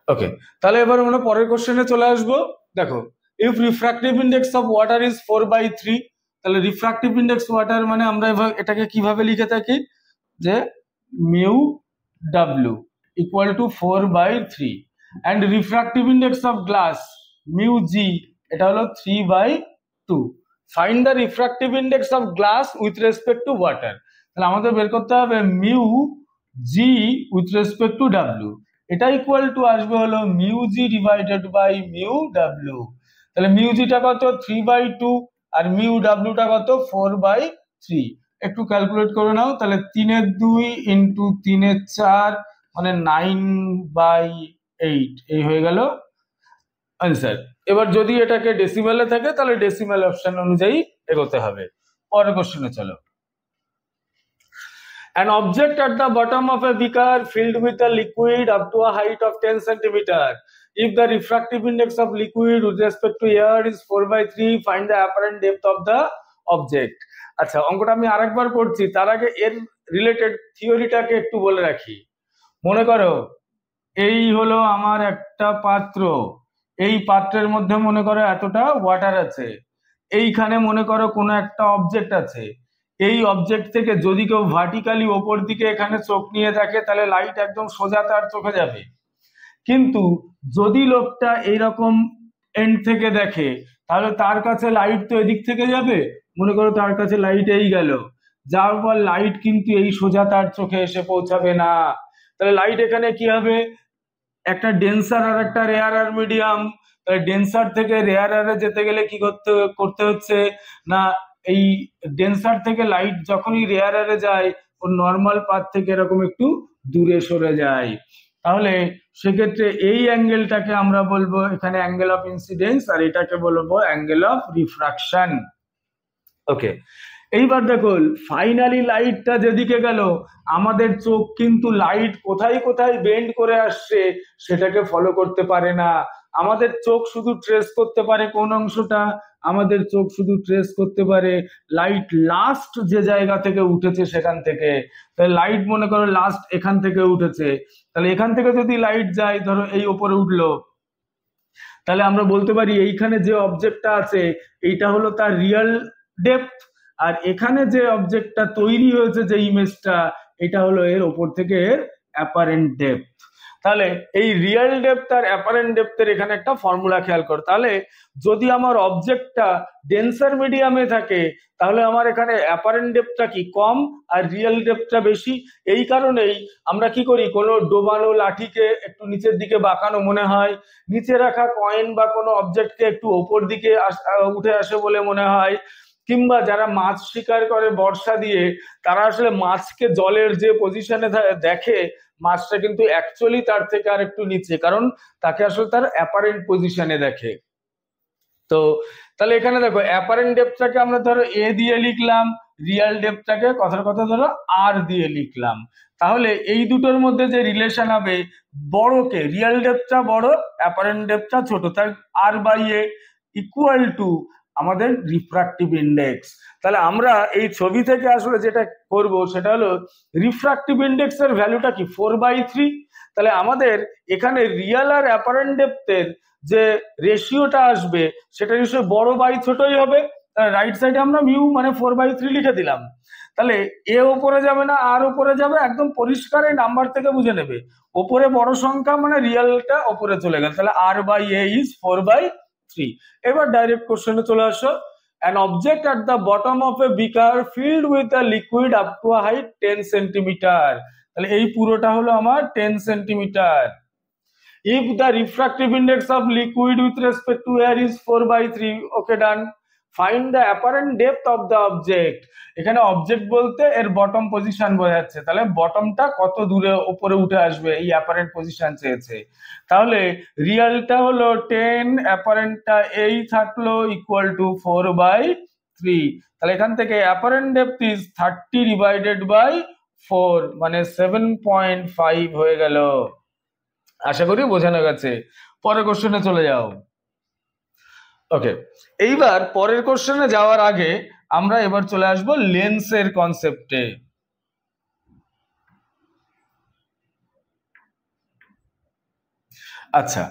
[SPEAKER 1] ওকে, তাহলে এবার আমরা পরের কোশ্চেনে চলে আসবো। দেখো, if refractive index of water is 4/3, তাহলে রিফ্র্যাক্টিভ ইন্ডেক্স ওয়াটার মানে আমরা এটাকে কিভাবে লিখে থাকি, যে mu W equal to 4/3, and refractive index of glass mu G, এটা হলো 3/2। Find the refractive index of glass with respect to water. তাহলে আমাদের বের করতে হবে mu G with respect to W, এটা ইকুয়াল টু আসবে হলো mu G divided by mu W. তাহলে মিউ জিটা কত 3/2 আর মিউ ডাব্লিউটা কত 4/3। একটু ক্যালকুলেট করে নাও, তাহলে 3/2 ইন্টু 3/4 মানে 9/8, এই হয়ে গেল আনসার। এবার যদি এটাকে ডেসিমেলে থাকে তাহলে ডেসিমেল অপশন অনুযায়ী এগোতে হবে। পরের কোশ্চেনে চলো। An object at the bottom of a beaker filled with a liquid up to a height of 10 centimeter. If the refractive index of liquid with respect to air is 4/3, find the apparent depth of the object. আচ্ছা, অঙ্কটা আমি আরেকবার করছি, তার আগে এর রিলেটেড থিওরিটাকে একটু বলে রাখি। মনে করো এই হলো আমার একটা পাত্র, এই পাত্রের মধ্যে মনে করো এতটা ওয়াটার আছে, এইখানে মনে করো কোনো একটা অবজেক্ট আছে। এই অবজেক্ট থেকে যদি কেউ ভার্টিক্যালি ওপর দিকে এখানে চোখ নিয়ে থাকে তাহলে লাইট একদম সোজা তার চোখে যাবে, কিন্তু যদি লোকটা এইরকম এন্ড থেকে দেখে তাহলে তার কাছে লাইট তো এদিক থেকে যাবে। মনে করো তার কাছে লাইট এই গেল, যাওয়ার পর লাইট কিন্তু এই সোজা তার চোখে এসে পৌঁছাবে না। তাহলে লাইট এখানে কি হবে, একটা ডেন্সার আর একটা রেয়ারার মিডিয়াম। তাহলে ডেন্সার থেকে রেয়ারারে যেতে গেলে কি করতে হচ্ছে না, এই ডেন্সার থেকে লাইট যখনই রেয়ারারে যায় ওর নর্মাল পাথ থেকে এরকম একটু দূরে সরে যায়। তাহলে সেক্ষেত্রে এই অ্যাঙ্গেলটাকে আমরা বলবো এখানে অ্যাঙ্গেল অফ ইনসিডেন্স, আর এটাকে বলবো অ্যাঙ্গেল অফ রিফ্রাকশন। ওকে, এইবার দেখো ফাইনালি লাইটটা যেদিকে গেল, আমাদের চোখ কিন্তু লাইট কোথায় কোথায় বেন্ড করে আসছে সেটাকে ফলো করতে পারে না। আমাদের চোখ শুধু ট্রেস করতে পারে কোন অংশটা, আমাদের চোখ শুধু ট্রেস করতে পারে লাইট লাস্ট যে জায়গা থেকে উঠেছে সেখান থেকে। তাহলে লাইট মনে করো লাস্ট এখান থেকে উঠেছে, তাহলে এখান থেকে যদি লাইট যায়, ধরো এই ওপরে উঠলো, তাহলে আমরা বলতে পারি এইখানে যে অবজেক্টটা আছে এইটা হলো তার রিয়েল ডেপথ, আর এখানে যে অবজেক্টটা তৈরি হয়েছে যে ইমেজটা, এটা হলো এর ওপর থেকে এর অ্যাপারেন্ট ডেপথ। তাহলে এই রিয়েল ডেপথ আর অ্যাপারেন্ট ডেপথের এখানে একটা ফর্মুলা খেয়াল কর। তাহলে যদি আমার অবজেক্টটা ডেন্সার মিডিয়ামে থাকে তাহলে আমার এখানে অ্যাপারেন্ট ডেপথটা কি কম আর রিয়েল ডেপথটা বেশি। এই কারণেই আমরা কি করি, কোনো ডোবানো লাঠিকে একটু নিচের দিকে বাঁকানো মনে হয়, নিচে রাখা কয়েন বা কোনো অবজেক্টকে একটু ওপর দিকে উঠে আসে বলে মনে হয়, কিংবা যারা মাছ শিকার করে বর্ষা দিয়ে তারা আসলে মাছকে জলের যে পজিশনে দেখে মাছটা কিন্তু অ্যাকচুয়ালি তার থেকে আর একটু নিচে, কারণ তাকে আসলে তার অ্যাপারেন্ট পজিশনে দেখে। তো তাহলে এখানে দেখো অ্যাপারেন্ট ডেপথটাকে আমরা ধরো এ দিয়ে লিখলাম, রিয়েল ডেপথটাকে কথার কথা ধরো আর দিয়ে লিখলাম। তাহলে এই দুটোর মধ্যে যে রিলেশন হবে, বড়কে রিয়েল ডেপথটা বড়, অ্যাপারেন্ট ডেপথটা ছোট, তাই আর বাই এ ইকুয়াল টু আমাদের রিফ্র্যাক্টিভ ইন্ডেক্স। তাহলে আমরা এই ছবি থেকে আসলে যেটা করব সেটা হলো রিফ্র্যাক্টিভ ইন্ডেক্স এর ভ্যালুটা কি 4/3। তাহলে আমাদের এখানে রিয়েল আর অ্যাপারেন্ট ডেপথের যে রেশিওটা আসবে সেটা নিশ্চয়ই বড় বাই ছোটই হবে। রাইট সাইডে আমরা মিউ মানে 4/3 লিখে দিলাম। তাহলে এ ওপরে যাবে না আর ওপরে যাবে, একদম পরিষ্কার এই নাম্বার থেকে বুঝে নেবে। ওপরে বড় সংখ্যা মানে রিয়েলটা ওপরে চলে গেল, তাহলে আর বাই এ ইজ 4/3। এবার ডাইরেক্ট কোশ্চেনে চলে আসো। An object at the bottom of a beaker filled with a liquid up to a height 10 centimeter, তাহলে এই পুরোটা হলো আমার 10 centimetre. if the refractive index of liquid with respect to air is 4/3, okay done. Find the apparent depth of the object. এখানে অবজেক্ট বলতে এর বটম পজিশন বোঝাচ্ছে, তাহলে বটমটা কত দূরে উপরে উঠে আসবে এই অ্যাপারেন্ট পজিশন চেয়েছে। তাহলে রিয়েলটা হলো 10, অ্যাপারেন্টটা এই থাকলো ইকুয়াল টু 4/3। তাহলে এখান থেকে apparent depth is 30 divided by 4 মানে 7.5 হয়ে গেল। আশা করি বোঝানো গেছে। পরের কোশ্চেনে চলে যাও। ওকে, এইবার পরের কোশ্চেনে যাওয়ার আগে আমরা এবার চলে আসবো লেন্সের কনসেপ্টে। আচ্ছা,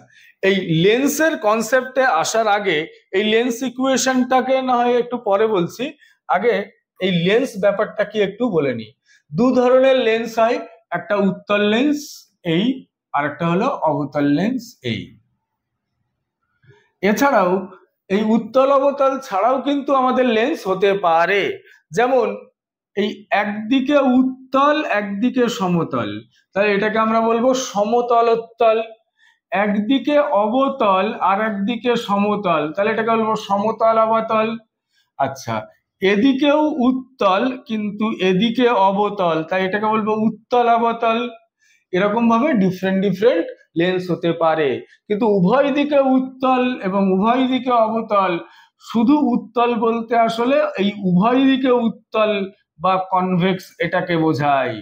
[SPEAKER 1] এই লেন্সের কনসেপ্টে আসার আগে এই লেন্স ইকুয়েশনটাকে না হয় একটু পরে বলছি, আগে এই লেন্স ব্যাপারটা কি একটু বলে নি। দু ধরনের লেন্স হয়, একটা উত্তল লেন্স এই, আর একটা হলো অবতল লেন্স এই। এছাড়াও এই উত্তল অবতল ছাড়াও কিন্তু আমাদের লেন্স হতে পারে, যেমন এই একদিকে উত্তল একদিকে সমতল, তাহলে এটাকে আমরা বলবো সমতলোত্তল। একদিকে অবতল আর একদিকে সমতল, তাহলে এটাকে বলবো সমতল অবতল। আচ্ছা, এদিকেও উত্তল কিন্তু এদিকে অবতল, তাই এটাকে বলবো উত্তল অবতল। এরকম ভাবে ডিফারেন্ট ডিফারেন্ট লেন্স হতে পারে, কিন্তু উভয় দিকে উত্তল এবং উভয় দিকে অবতল। শুধু উত্তল বলতে আসলে এই উভয় দিকে উত্তল বা কনভেক্স এটাকে বোঝায়,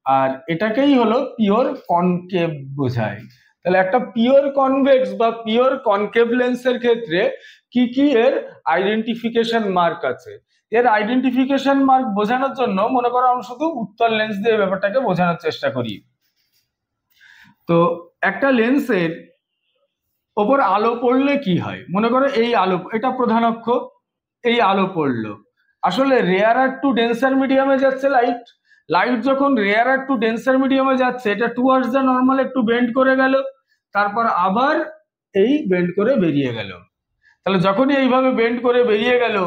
[SPEAKER 1] আর এটাকেই হলো পিওর কনকেভ বোঝায়। তাহলে একটা পিওর কনভেক্স বা পিওর কনকেভ লেন্সের ক্ষেত্রে কি কি এর আইডেন্টিফিকেশন মার্ক আছে। এর আইডেন্টিফিকেশন মার্ক বোঝানোর জন্য মনে করো আমরা শুধু উত্তল লেন্স দিয়ে ব্যাপারটাকে বোঝানোর চেষ্টা করি। তো একটা লেন্সের ওপর আলো পড়লে কি হয়, মনে করো এই আলো, এটা প্রধান অক্ষ, এই আলো পড়লো, আসলে রেয়ারার টু ডেন্সার মিডিয়ামে যাচ্ছে লাইট। লাইট যখন রেয়ারার টু ডেন্সার মিডিয়ামে যাচ্ছে, এটা টুয়ার্ডস দ্য নর্মাল একটু বেন্ড করে গেল, তারপর আবার এই বেন্ড করে বেরিয়ে গেল। তাহলে যখনই এইভাবে বেন্ড করে বেরিয়ে গেল,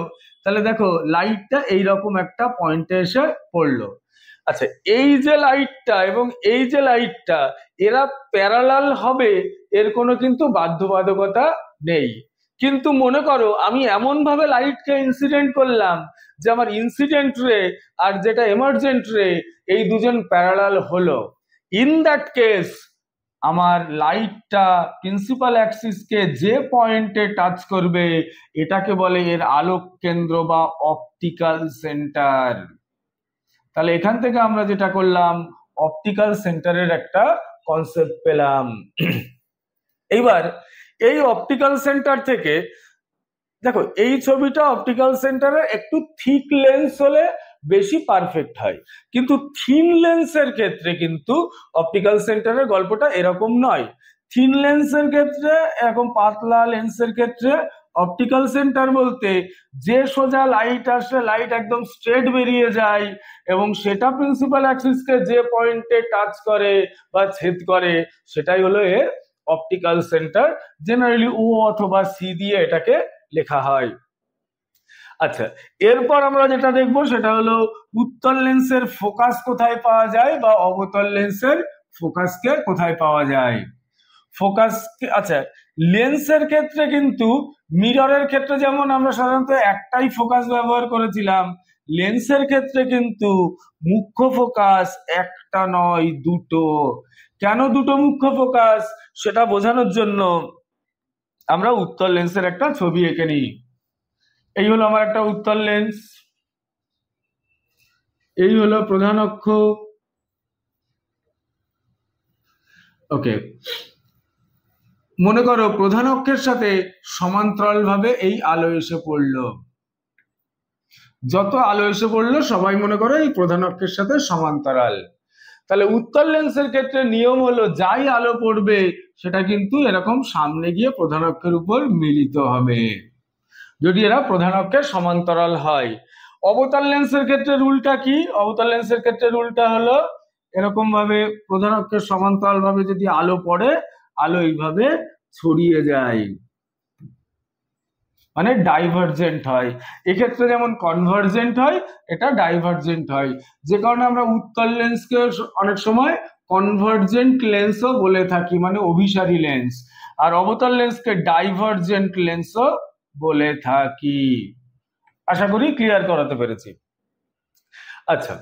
[SPEAKER 1] তাহলে দেখো লাইটটা এইরকম একটা পয়েন্টে এসে পড়লো। আচ্ছা, এই যে লাইটটা এবং এই যে লাইটটা এরা প্যারালাল হবে এর কোনো কিন্তু বাধ্যবাধকতা নেই, কিন্তু মনে করো আমি এমন ভাবে লাইটকে ইনসিডেন্ট করলাম যে আমার ইনসিডেন্ট রে আর যেটা এমার্জেন্ট রে এই দুজন প্যারালাল হলো। ইন দ্যাট কেস আমার লাইটটা প্রিন্সিপাল অ্যাক্সিসকে যে পয়েন্টে টাচ করবে এটাকে বলে এর আলোক কেন্দ্র বা অপটিক্যাল সেন্টার। তাহলে এখান থেকে আমরা যেটা করলাম অপটিক্যাল সেন্টারের একটা কনসেপ্ট পেলাম। এইবার এই অপটিক্যাল সেন্টার থেকে দেখো এই ছবিটা অপটিক্যাল সেন্টারে একটু থিক লেন্স হলে বেশি পারফেক্ট হয়, কিন্তু থিন লেন্সের ক্ষেত্রে কিন্তু অপটিক্যাল সেন্টারের গল্পটা এরকম নয়। থিন লেন্সের ক্ষেত্রে, এরকম পাতলা লেন্সের ক্ষেত্রে অপটিক্যাল সেন্টার বলতে যে সোজা লাইট আসে লাইট একদম স্ট্রেট বেরিয়ে যায় এবং সেটা প্রিন্সিপাল অ্যাক্সিসকে যে পয়েন্টে টাচ করে বা ছেদ করে সেটাই হলো এর অপটিক্যাল সেন্টার। জেনারেলি ও অথবা সি দিয়ে এটাকে লেখা হয়। আচ্ছা, এরপর আমরা যেটা দেখবো সেটা হলো উত্তল লেন্সের ফোকাস কোথায় পাওয়া যায় বা অবতল লেন্সের ফোকাসকে কোথায় পাওয়া যায়। ফোকাস, আচ্ছা লেন্সের ক্ষেত্রে কিন্তু মিররের ক্ষেত্রে যেমন আমরা সাধারণত একটাই ফোকাস ব্যবহার করেছিলাম, লেন্সের ক্ষেত্রে কিন্তু মুখ্য ফোকাস একটা নয় দুটো। কেন দুটো মুখ্য ফোকাস সেটা বোঝানোর জন্য আমরা উত্তল লেন্সের একটা ছবি এঁকে নিই। এই হলো আমার একটা উত্তল লেন্স, এই হলো প্রধান অক্ষ। ওকে, মনে করো প্রধান অক্ষের সাথে সমান্তরাল ভাবে এই আলো এসে পড়লো, যত আলো এসে পড়লো সবাই মনে করো এই প্রধান অক্ষের সাথে সমান্তরাল। তাহলে উত্তল লেন্সের ক্ষেত্রে নিয়ম হলো যাই আলো পড়বে সেটা কিন্তু এরকম সামনে গিয়ে প্রধান অক্ষের উপর মিলিত হবে যদি এরা প্রধান অক্ষের সমান্তরাল হয়। অবতল লেন্সের ক্ষেত্রে রুলটা কি? অবতল লেন্সের ক্ষেত্রে রুলটা হলো এরকম ভাবে প্রধান অক্ষের সমান্তরাল ভাবে যদি আলো পড়ে আলো এইভাবে ছড়িয়ে যায়, মানে ডাইভারজেন্ট হয়। এক্ষেত্রে যেমন কনভার্জেন্ট হয় এটা ডাইভারজেন্ট হয়, যে কারণে আমরা উত্তল লেন্সকে অনেক সময় কনভার্জেন্ট লেন্সও বলে থাকি, মানে অভিসারী লেন্স। আর অবতল লেন্সকে ডাইভার্জেন্ট লেন্সও বলে থাকি। আশা করি ক্লিয়ার করাতে পেরেছি। আচ্ছা,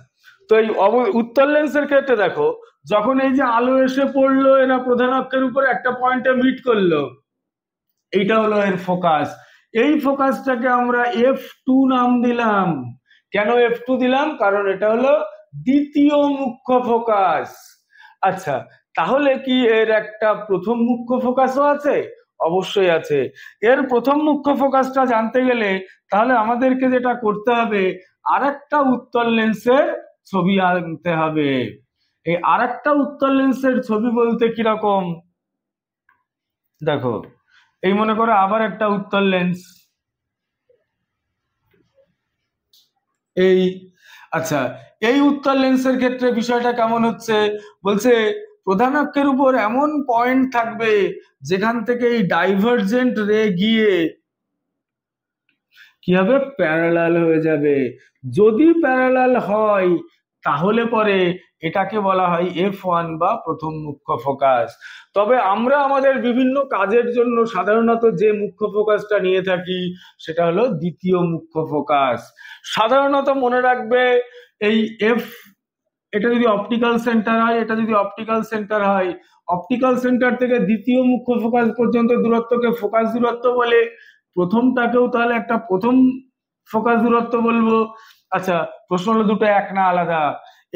[SPEAKER 1] তো এই উত্তল লেন্সের ক্ষেত্রে দেখো, যখন এই যে আলো এসে পড়লো, এরা প্রধান অক্ষের উপরে একটা পয়েন্টে মিট করলো, এইটা হলো এর ফোকাস। এই ফোকাসটাকে আমরা F2 নাম দিলাম। কেন F2 দিলাম? কারণ এটা হলো দ্বিতীয় মুখ্য ফোকাস। আচ্ছা, তাহলে কি এর একটা প্রথম মুখ্য ফোকাসও আছে? অবশ্যই আছে। এর প্রথম মুখ্য ফোকাসটা জানতে গেলে তাহলে আমাদেরকে যেটা করতে হবে, আরেকটা উত্তল লেন্সের ছবি আনতে হবে। এই আরেকটা উত্তল লেন্সের ছবি বলতে কিরকম, দেখো, এই মনে করো আবার একটা উত্তল লেন্স, এই। আচ্ছা, এই উত্তল লেন্সের ক্ষেত্রে বিষয়টা কেমন হচ্ছে, বলছে প্রধান অক্ষের উপর এমন পয়েন্ট থাকবে যেখান থেকে এই ডাইভার্জেন্ট রে গিয়ে কি হবে, প্যারালাল হয়ে যাবে। যদি প্যারালাল হয় তাহলে পরে এটাকে বলা হয় F1 বা প্রথম মুখ্য ফোকাস। তবে আমরা আমাদের বিভিন্ন কাজের জন্য সাধারণত যে মুখ্য ফোকাসটা নিয়ে থাকি সেটা হলো দ্বিতীয় মুখ্য ফোকাস। সাধারণত মনে রাখবে এই এটা যদি অপটিক্যাল সেন্টার হয়, এটা যদি অপটিক্যাল সেন্টার হয়, অপটিক্যাল সেন্টার থেকে দ্বিতীয় মুখ্য ফোকাস পর্যন্ত দূরত্বকে ফোকাস দূরত্ব বলে। প্রথমটাকেও তাহলে একটা প্রথম ফোকাস দূরত্ব বলবো। আচ্ছা, প্রশ্ন হলো দুটো এক না আলাদা?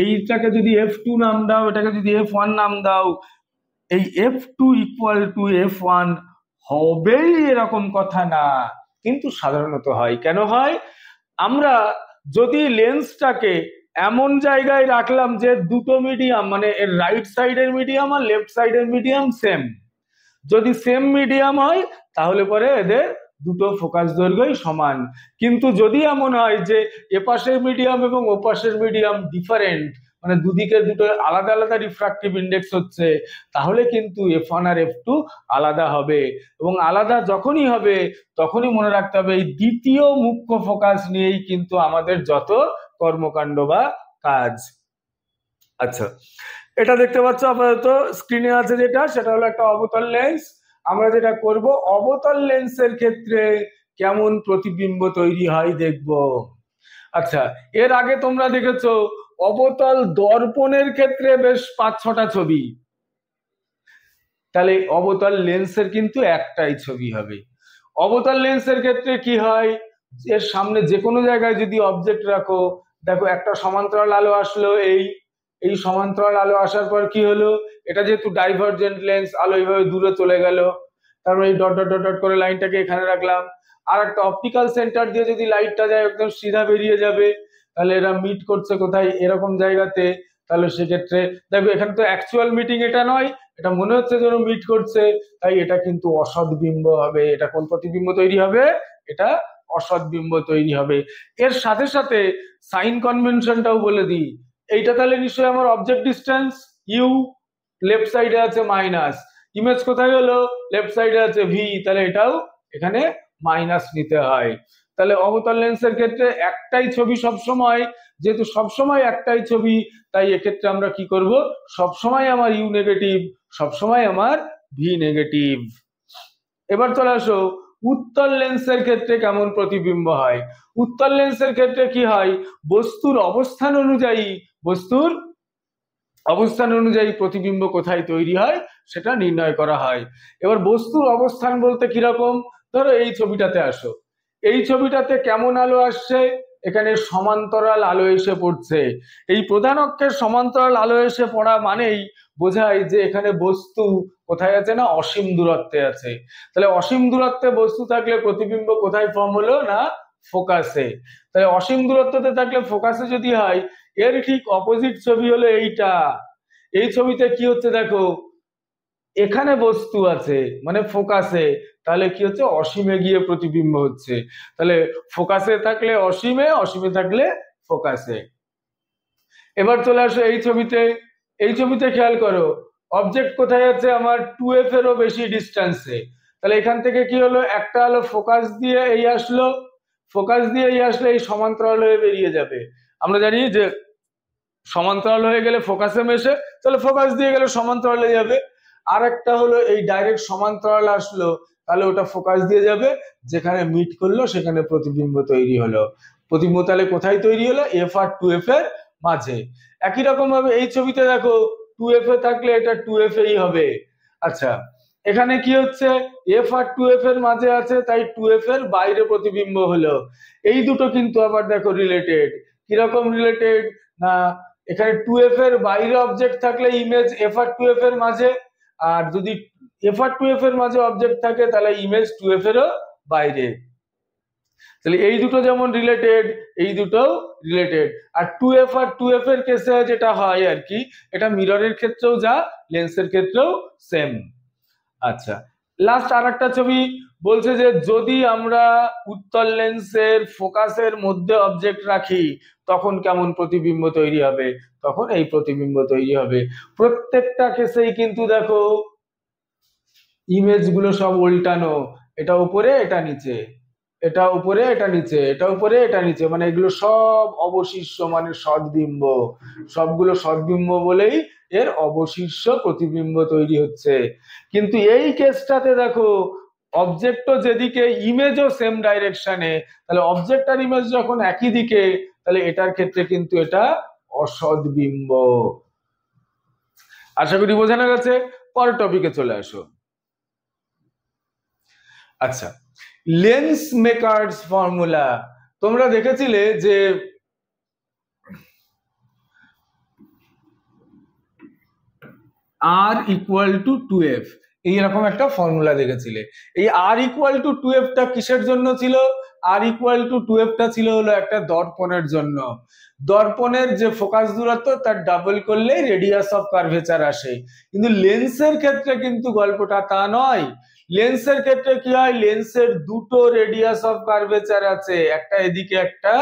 [SPEAKER 1] এইটাকে যদি F2 নাম দাও, এটাকে যদি F1 নাম দাও, এই F2 ইকুয়াল টু F1 হবেই এরকম কথা না, কিন্তু সাধারণত হয়। কেন হয়? আমরা যদি লেন্সটাকে এমন জায়গায় রাখলাম যে দুটো মিডিয়াম, মানে এর রাইট সাইডের মিডিয়াম আর লেফট সাইডের মিডিয়াম সেম, যদি সেম মিডিয়াম হয় তাহলে পরে এদের দুটো ফোকাস দৈর্ঘ্যই সমান। কিন্তু যদি এমন হয় যে এপাশের মিডিয়াম এবং ওপাশের মিডিয়াম ডিফারেন্ট, মানে দুদিকে দুটো আলাদা আলাদা রিফ্রাক্টিভ ইন্ডেক্স হচ্ছে, তাহলে কিন্তু F1 আর F2 আলাদা হবে। এবং আলাদা যখনই হবে তখনই মনে রাখতে হবে এই দ্বিতীয় মুখ্য ফোকাস নিয়েই কিন্তু আমাদের যত কর্মকাণ্ড বা কাজ। আচ্ছা, এটা দেখতে পাচ্ছ আপাতত স্ক্রিনে আছে যেটা, সেটা হলো একটা অবতল লেন্স। আমরা যেটা করব, অবতল লেন্সের ক্ষেত্রে কেমন প্রতিবিম্ব তৈরি হয় দেখব। আচ্ছা, এর আগে তোমরা দেখেছো অবতল দর্পণের ক্ষেত্রে বেশ 5-6টা ছবি, তাহলে অবতল লেন্সের কিন্তু একটাই ছবি হবে। অবতল লেন্সের ক্ষেত্রে কি হয়, এর সামনে যে কোনো জায়গায় যদি অবজেক্ট রাখো, দেখো একটা সমান্তরাল আলো আসলো, এই সমান্তরাল আলো আসার পর কি হলো, এটা যেহেতু ডাইভার্জেন্ট লেন্স, আলো এইভাবে দূরে চলে গেল, তারপরে এই ডট ডট ডট ডট করে লাইনটাকে এখানে রাখলাম। আর একটা অপটিক্যাল সেন্টার দিয়ে যদি লাইটটা যায় একদম সিধা বেরিয়ে যাবে, তাহলে এরা মিট করছে কোথায়, এরকম জায়গাতে। তাহলে সেক্ষেত্রে দেখো এখানে তো অ্যাকচুয়াল মিটিং এটা নয়, এটা মনে হচ্ছে যেন মিট করছে, তাই এটা কিন্তু অসৎ বিম্ব হবে। এটা কোন প্রতিবিম্ব তৈরি হবে? এটা অসৎ বিম্ব তৈরি হবে। এর সাথে সাথে সাইন কনভেনশনটাও বলে দিই। এইটা তাহলে নিশ্চয়ই আমার অবজেক্ট ডিস্টেন্স ইউ, লেফট সাইডে আছে মাইনাস, ইমেজ কোথায় হলো, লেফট সাইডে আছে ভি, তাহলে এটাও এখানে মাইনাস নিতে হয়। তাহলে অবতল লেন্সের ক্ষেত্রে একটাই ছবি সবসময়, যেহেতু সবসময় একটাই ছবি, তাই এক্ষেত্রে আমরা কি করব, সবসময় আমার ইউ নেগেটিভ, সবসময় আমার ভি নেগেটিভ। এবার চলে আসো উত্তল লেন্সের ক্ষেত্রে কেমন প্রতিবিম্ব হয়। উত্তল লেন্সের ক্ষেত্রে কি হয়, বস্তুর অবস্থান অনুযায়ী প্রতিবিম্ব কোথায় তৈরি হয় সেটা নির্ণয় করা হয়। এবার বস্তুর অবস্থান বলতে কিরকম, ধরো এই ছবিটাতে আসো, এই ছবিটাতে কেমন আলো আসছে, এখানে সমান্তরাল আলো এসে পড়ছে। এই প্রধান অক্ষের সমান্তরাল আলো এসে পড়া মানেই বোঝায় যে এখানে বস্তু কোথায় আছে না, অসীম দূরত্বে আছে। তাহলে অসীম দূরত্বে বস্তু থাকলে প্রতিবিম্ব কোথায় ফর্ম হলো না, ফোকাসে। তাহলে অসীম দূরত্বতে থাকলে ফোকাসে যদি হয়, এর ঠিক অপোজিট ছবি হলো এইটা। এই ছবিতে কি হচ্ছে দেখো, এখানে বস্তু আছে মানে ফোকাসে, তাহলে কি হচ্ছে, অসীমে গিয়ে প্রতিবিম্ব হচ্ছে। তাহলে ফোকাসে থাকলে অসীমে, অসীমে থাকলে ফোকাসে। এবার চলে আসো এই ছবিতে খেয়াল করো, অবজেক্ট কোথায় আছে আমার 2f এরও বেশি ডিস্টেন্সে। তাহলে এখান থেকে কি হলো, একটা হলো ফোকাস দিয়ে এই আসলো এই সমান্তরাল হয়ে বেরিয়ে যাবে। আমরা জানি যে সমান্তরাল হয়ে গেলে ফোকাসে মেশে, তাহলে ফোকাস দিয়ে গেলে সমান্তরালে যাবে। আর একটা হলো এই ডাইরেক্ট সমান্তরাল আসলো, তাহলে ওটা ফোকাস দিয়ে যাবে, যেখানে মিট করলো সেখানে প্রতিবিম্ব তৈরি হলো। প্রতিবিম্ব তাহলে কোথায় তৈরি হলো? এফ আর টু এফ এর মাঝে। একই রকম ভাবে এই ছবিতে দেখো, টু এফ এ থাকলে এটা টু এফ এই হবে। আচ্ছা, এখানে কি হচ্ছে? এফ আর টু এফ এর মাঝে আছে, তাই টু এফ এর বাইরে প্রতিবিম্ব হলো। এই দুটো কিন্তু আবার দেখো রিলেটেড। কিরকম রিলেটেড? না, এখানে টু এফ এর বাইরে অবজেক্ট থাকলে image F R two F এর মাঝে, আর যদি এফ আর টু এফ এর মাঝে অবজেক্ট থাকে তাহলে ইমেজ টু এফ এরও বাইরে। তাহলে এই দুটো যেমন রিলেটেড, এই দুটো রিলেটেড। আর two F R two F এর কেসে যেটা হয় আর কি, এটা মিররের ক্ষেত্রেও যা, লেন্সের ক্ষেত্রেও সেম। আচ্ছা, লাস্ট আর একটা ছবি বলছে যে যদি আমরা উত্তল লেন্সের ফোকাসের মধ্যে অবজেক্ট রাখি তখন কেমন প্রতিবিম্ব তৈরি হবে? তখন এই প্রতিবিম্ব তৈরি হবে। প্রত্যেকটা কেসেই কিন্তু দেখো ইমেজ গুলো সব উল্টানো, এটা উপরে এটা নিচে, এটা উপরে এটা নিচে, এটা উপরে এটা নিচে, মানে এগুলো সব অবশিষ্ট, মানে সদ্বিম্ব। সবগুলো সদ্বিম্ব বলেই এর অবশিষ্ট প্রতিবিম্ব তৈরি হচ্ছে। কিন্তু এই কেসটাতে দেখো অবজেক্টও যেদিকে, ইমেজও সেম ডাইরেকশনে, তাহলে অবজেক্ট আর ইমেজ যখন একই দিকে, তাহলে এটার ক্ষেত্রে কিন্তু এটা অসদ্বিম্ব। আশা করি বোঝানো গেছে। পরের টপিকে চলে আসো। আচ্ছা, লেন্স মেকার্স ফর্মুলা তোমরা দেখেছিলে যে আর ইকুয়াল টু টু এফ, এইরকম একটা ফর্মুলা দেখেছিলে। এই আর ইকুয়াল টু টু এফটা কিসের জন্য ছিল? আর ইকুয়াল টু টু এফটা ছিল হলো একটা দর্পণের জন্য। দর্পণের যে ফোকাস দূরত্ব তার ডাবল করলে রেডিয়াস অফ কার্ভেচার আসে। কিন্তু লেন্সের ক্ষেত্রে কিন্তু গল্পটা তা নয়। লেন্সের ক্ষেত্রে কি হয়? লেন্সের দুটো রেডিয়াস অফ কার্ভেচার আছে, একটা এদিকে একটা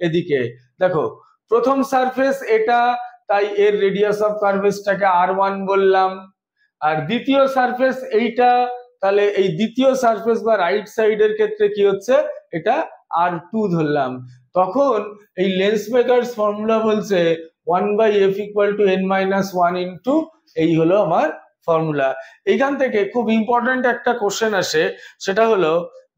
[SPEAKER 1] এদিকে। দেখো, প্রথম সারফেস এটা, তাই এর রেডিয়াস অফ কার্ভেসটাকে আর1 বললাম। আর দ্বিতীয় সারফেস এইটা, তাহলে এই দ্বিতীয় সারফেস বা রাইট সাইডের ক্ষেত্রে কি হচ্ছে? এটা আর2 ধরলাম। তখন এই লেন্স মেকার্স ফর্মুলা বলছে 1/f = n-1 ইন্টু, এই হলো আমার ফর্মুলা। এইখান থেকে খুব ইম্পর্টেন্ট একটা কোশ্চেন আসে, সেটা হলো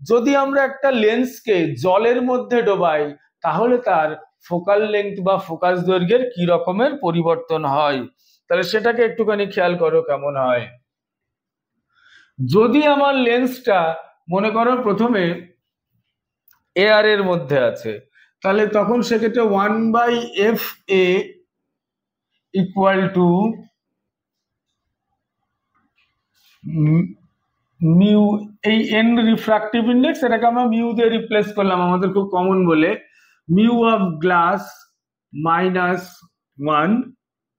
[SPEAKER 1] যদি আমরা একটা লেন্সকে জলের মধ্যে ডোবাই তাহলে তার ফোকাল লেংথ বা ফোকাস দৈর্ঘ্যের কি রকমের পরিবর্তন হয়, তাহলে সেটাকে একটুখানি খেয়াল করো কেমন হয়। যদি আমার লেন্সটা মনে করো প্রথমে এয়ার এর মধ্যে আছে, তাহলে তখন সেক্ষেত্রে 1/fa = মিউ, এই এন রিফ্রাক্টিভ ইন্ডেক্স, এটাকে আমরা মিউ দিয়ে রিপ্লেস করলাম আমাদের খুব কমন বলে, mu of glass -1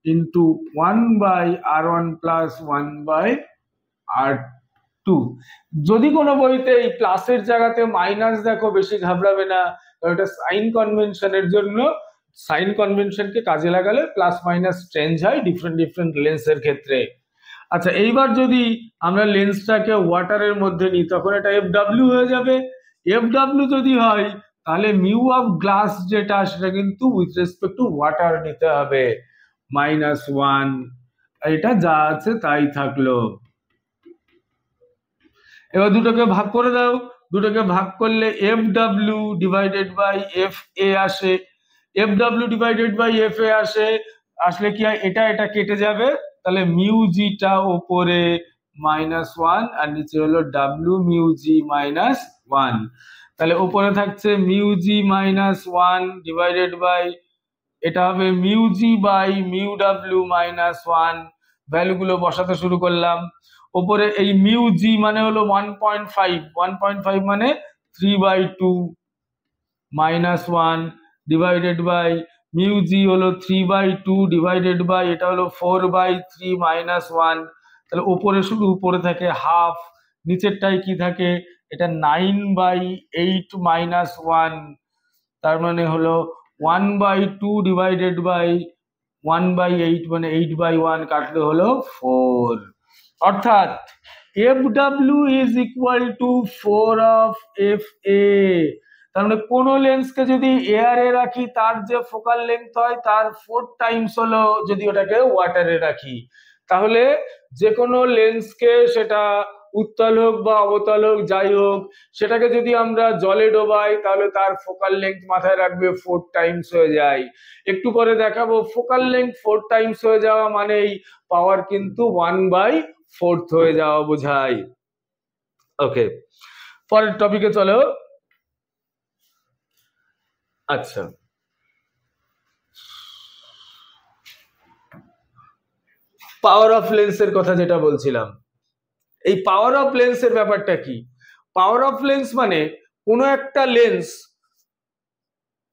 [SPEAKER 1] into 1/r1 plus 1/r2। যদি কোনো বইতে এই প্লাসের জায়গাতে মাইনাস দেখো বেশি ঘাবড়াবে না, এটা সাইন কনভেনশনের জন্য। সাইন কনভেনশনকে কাজে লাগালে প্লাস মাইনাস চেঞ্জ হয় ডিফারেন্ট লেন্সের ক্ষেত্রে। আচ্ছা, এইবার যদি আমরা লেন্সটাকে ওয়াটারের মধ্যে নিই তখন এটা FW হয়ে যাবে। FW যদি হয় তাহলে মিউ অফ গ্লাস যেটা, সেটা কিন্তু উইথ রেসপেক্ট টু ওয়াটার নিতে হবে, -1। এটা যা আছে তাই থাকলো। এবার দুটোকে ভাগ করে দাও, দুটোকে ভাগ করলে FW ডিভাইডেড বাই FA আসে। FW ডিভাইডেড বাই FA আসলে কি হয়? এটা এটা কেটে যাবে, তাহলে মিউ জিটা ওপরে -1 আর নিচে হলো W মিউ জি -1। তাহলে ওপরে থাকছে মিউ জি -1 ডিভাইডেড বাই, এটা হবে mu G by mu W -1। ভ্যালুগুলো বসাতে শুরু করলাম। ওপরে এই মিউ জি মানে হলো 1.5 মানে 3/2 -1 ডিভাইডেড বাই মিউ জি হলো 3/2 ডিভাইডেড বাই, এটা হলো 4/3 -1। তাহলে ওপরে শুধু উপরে থাকে হাফ, নিচেরটাই কি থাকে? এটা 9/8 -1। তার মানে হলো 1/2 ডিভাইডেড বাই 1/8 মানে 8/1 কাটলে হলো 4। অর্থাৎ FW is equal to 4 of FA। তার মানে কোনো লেন্সকে যদি এয়ারে রাখি তার যে ফোকাল লেন্থ হয় তার 4 টাইমস হলো যদি ওটাকে ওয়াটারে রাখি। তাহলে যে কোনো লেন্সকে, সেটা উত্তল হোক বা অবতল হোক যাই হোক, সেটাকে যদি আমরা জলে ডোবাই তাহলে তার ফোকাল লেন্থ মাথায় রাখবে 4 টাইমস হয়ে যায়। একটু পরে দেখাবো ফোকাল লেন্থ 4 টাইমস হয়ে যাওয়া মানেই পাওয়ার কিন্তু 1/4 হয়ে যাওয়া বোঝায়। ওকে, পরের টপিকে চলো। আচ্ছা, পাওয়ার অফ লেন্সের কথা যেটা বলছিলাম, এই পাওয়ার অফ লেন্সের ব্যাপারটা কি? পাওয়ার অফ লেন্স মানে কোনো একটা লেন্স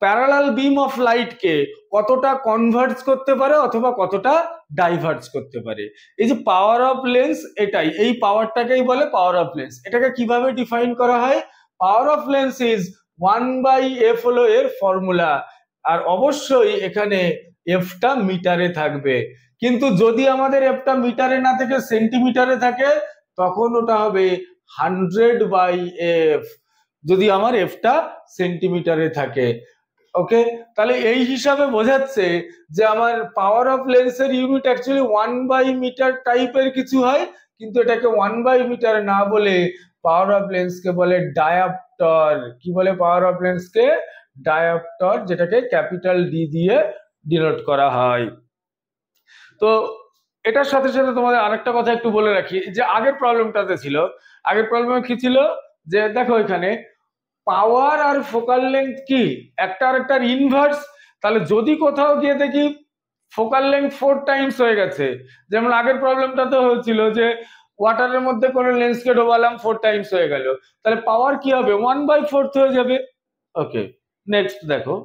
[SPEAKER 1] প্যারালাল বিম অফ লাইটকে কতটা কনভার্জ করতে পারে অথবা কতটা ডাইভার্জ করতে পারে। এই যে পাওয়ার অফ লেন্স, এটাই, এই পাওয়ারটাকেই বলে পাওয়ার অফ লেন্স। এটাকে কিভাবে ডিফাইন করা হয়? Power of lens is 1/f হলো এর ফর্মুলা, আর অবশ্যই এখানে এফটা মিটারে থাকবে। কিন্তু যদি আমাদের এফটা মিটারে না থেকে সেন্টিমিটারে থাকে তখন ওটা হবে 100/f, যদি আমার এফটা সেন্টিমিটারে থাকে। ওকে, তাহলে এই হিসাবে বোঝাচ্ছে যে আমার পাওয়ার অফ লেন্সের ইউনিট অ্যাকচুয়ালি 1/মিটার টাইপের কিছু হয়, কিন্তু এটাকে 1/মিটার না বলে পাওয়ার অফ লেন্সকে বলে ডায়াপ্টর। কি বলে পাওয়ার অফ লেন্সকে? ডায়াপ্টর, যেটাকে ক্যাপিটাল ডি দিয়ে ডিনোট করা হয়। তো এটার সাথে সাথে তোমাদের আরেকটা কথা একটু বলে রাখি, যে আগের প্রবলেমটাতে ছিল, আগের প্রবলেমে কি ছিল, যে দেখো এখানে পাওয়ার আর ফোকাল লেন্থ কি একটা আরেকটার ইনভার্স। তাহলে যদি কোথাও গিয়ে দেখি ফোকাল লেন্থ 4 টাইমস হয়ে গেছে, যেমন আগের প্রবলেমটাতে হয়েছিল যে ওয়াটারের মধ্যে কোনো লেন্সকে ডোবালাম 4 টাইমস হয়ে গেল, তাহলে পাওয়ার কি হবে? 1/4 হয়ে যাবে। ওকে, নেক্সট দেখো,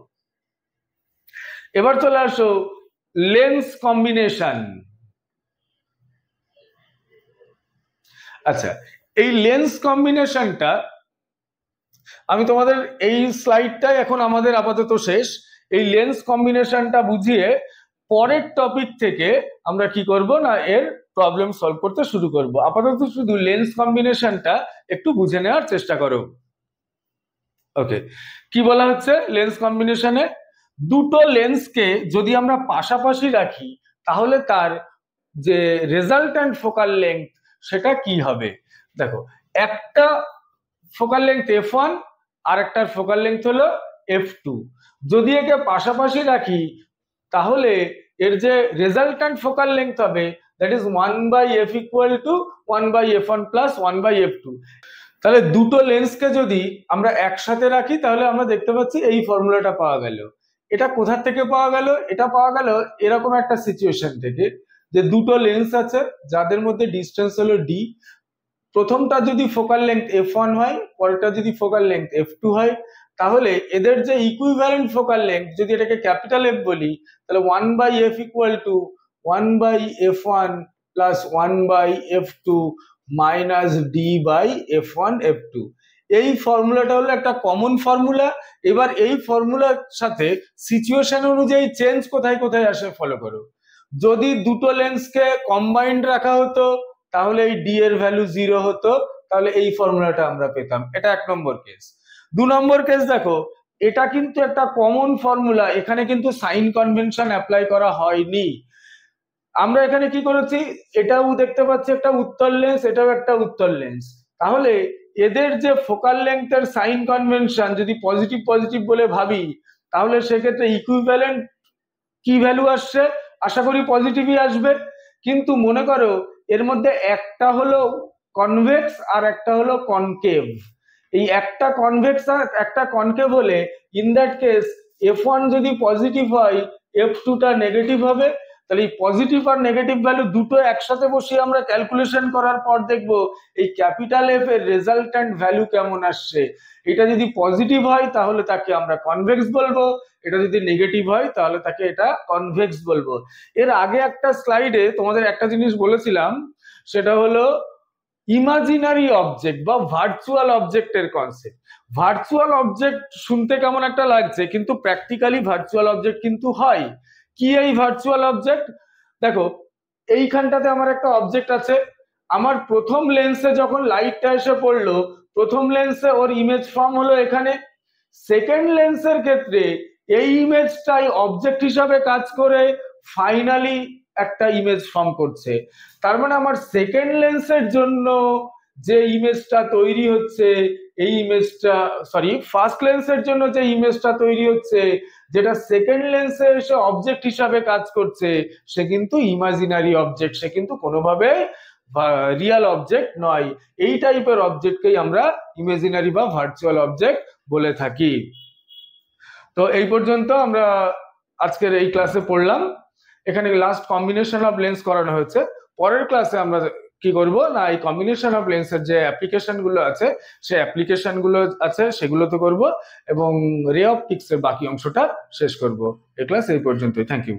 [SPEAKER 1] এবার চলে আসো লেন্স কম্বিনেশন। আচ্ছা, এই লেন্স কম্বিনেশনটা আমি তোমাদের এই স্লাইডটাই এখন আমাদের আপাতত শেষ। এই লেন্স কম্বিনেশনটা বুঝিয়ে পরের টপিক থেকে আমরা কি করব না, এর প্রবলেম সলভ করতে শুরু করব। আপাতত শুধু লেন্স কম্বিনেশনটা একটু বুঝে নেওয়ার চেষ্টা করো। ওকে, কি বলা হচ্ছে লেন্স কম্বিনেশনে? দুটো লেন্সকে যদি আমরা পাশাপাশি রাখি তাহলে তার যে রেজাল্ট্যান্ট ফোকাল লেন্থ সেটা কি হবে। দেখো, একটা ফোকাল লেন্থ f1 আর একটার ফোকাল লেন্থ হলো f2। যদি একে পাশাপাশি রাখি তাহলে এর যে রেজাল্ট্যান্ট ফোকাল লেন্থ হবে that is 1/f equal to 1/f1 plus 1/f2। তাহলে দুটো লেন্সকে যদি আমরা একসাথে রাখি তাহলে আমরা দেখতে পাচ্ছি এই ফর্মুলাটা পাওয়া গেল। এটা কোথা থেকে পাওয়া গেল? এটা পাওয়া গেল এরকম একটা সিচুয়েশন থেকে, যে দুটো লেন্স আছে যাদের মধ্যে ডিস্টেন্স হলো d। প্রথমটা যদি ফোকাল লেন্থ f1 হয়, পরেরটা যদি ফোকাল লেন্থ f2 হয়, তাহলে এদের যে ইকুইভ্যালেন্ট ফোকাল লেন্থ, যদি এটাকে ক্যাপিটাল F বলি, তাহলে 1/f equal to 1/f1 plus 1/f2 minus d/f1 f2। এই ফর্মুলাটা হলো একটা কমন ফর্মুলা। এবার এই ফর্মুলার সাথে সিচুয়েশন অনুযায়ী চেঞ্জ কোথায় কোথায় আসে ফলো করো। যদি দুটো লেন্সকে কম্বাইন্ড রাখা হতো তাহলে এই ডি এর ভ্যালু 0 হতো, তাহলে এই ফর্মুলাটা আমরা পেতাম। এটা 1 নম্বর কেস। 2 নম্বর কেস দেখো, এটা কিন্তু একটা কমন ফর্মুলা, এখানে কিন্তু সাইন কনভেনশন অ্যাপ্লাই করা হয়নি। আমরা এখানে কি করেছি, এটাও দেখতে পাচ্ছি একটা উত্তল লেন্স, এটাও একটা উত্তল লেন্স, তাহলে এদের যে ফোকাল লেন্থের সাইন কনভেনশন যদি পজিটিভ পজিটিভ বলে ভাবি তাহলে সেক্ষেত্রে ইকুইভ্যালেন্ট কি ভ্যালু আসছে? আশা করি পজিটিভই আসবে। কিন্তু মনে করো এর মধ্যে একটা হলো কনভেক্স আর একটা হলো কনকেভ। এই একটা কনভেক্স আর একটা কনকেভ হলে ইন দ্যাট কেস f1 যদি পজিটিভ হয় f2 টা নেগেটিভ হবে। তাহলে এই পজিটিভ আর নেগেটিভ ভ্যালু দুটো একসাথে বসিয়ে আমরা ক্যালকুলেশন করার পর দেখবো এই ক্যাপিটাল এফ এর রেজাল্ট্যান্ট ভ্যালু কেমন আসছে। এটা যদি পজিটিভ হয় তাহলে তাকে আমরা কনভেক্স বলবো, এটা যদি নেগেটিভ হয় তাহলে তাকে এটা কনভেক্স বলবো। এর আগে একটা স্লাইডে তোমাদের একটা জিনিস বলেছিলাম, সেটা হলো ইমাজিনারি অবজেক্ট বা ভার্চুয়াল অবজেক্টের কনসেপ্ট। ভার্চুয়াল অবজেক্ট শুনতে কেমন একটা লাগছে, কিন্তু প্র্যাকটিক্যালি ভার্চুয়াল অবজেক্ট কিন্তু হয়। কি এই ভার্চুয়াল অবজেক্ট? দেখো, এইখানটাতে আমার একটা অবজেক্ট আছে, আমার প্রথম লেন্সে যখন লাইটটা এসে পড়লো, প্রথম লেন্সে ওর ইমেজ ফর্ম হলো এখানে, সেকেন্ড লেন্সের ক্ষেত্রে এই ইমেজটাই অবজেক্ট হিসাবে কাজ করে ফাইনালি একটা ইমেজ ফর্ম করছে। তার মানে আমার সেকেন্ড লেন্সের জন্য যে ইমেজটা তৈরি হচ্ছে, এই ইমেজটা ফার্স্ট লেন্সের জন্য যে ইমেজটা তৈরি হচ্ছে, যেটা সেকেন্ড লেন্সে এসে অবজেক্ট হিসাবে কাজ করছে, সে কিন্তু ইমাজিনারি অবজেক্ট, সে কিন্তু কোনোভাবে রিয়াল অবজেক্ট নয়। এই টাইপের অবজেক্টকেই আমরা ইমাজিনারি বা ভার্চুয়াল অবজেক্ট বলে থাকি। তো এই পর্যন্ত আমরা আজকের এই ক্লাসে পড়লাম। এখানে লাস্ট কম্বিনেশন অফ লেন্স করানো হয়েছে। পরের ক্লাসে আমরা কি করব না, এই কম্বিনেশন অফ লেন্সের যে অ্যাপ্লিকেশন গুলো আছে, সেই অ্যাপ্লিকেশন গুলো আছে সেগুলো তো করব, এবং রে অপটিক্স এর বাকি অংশটা শেষ করব। এই ক্লাস এই পর্যন্তই। Thank you.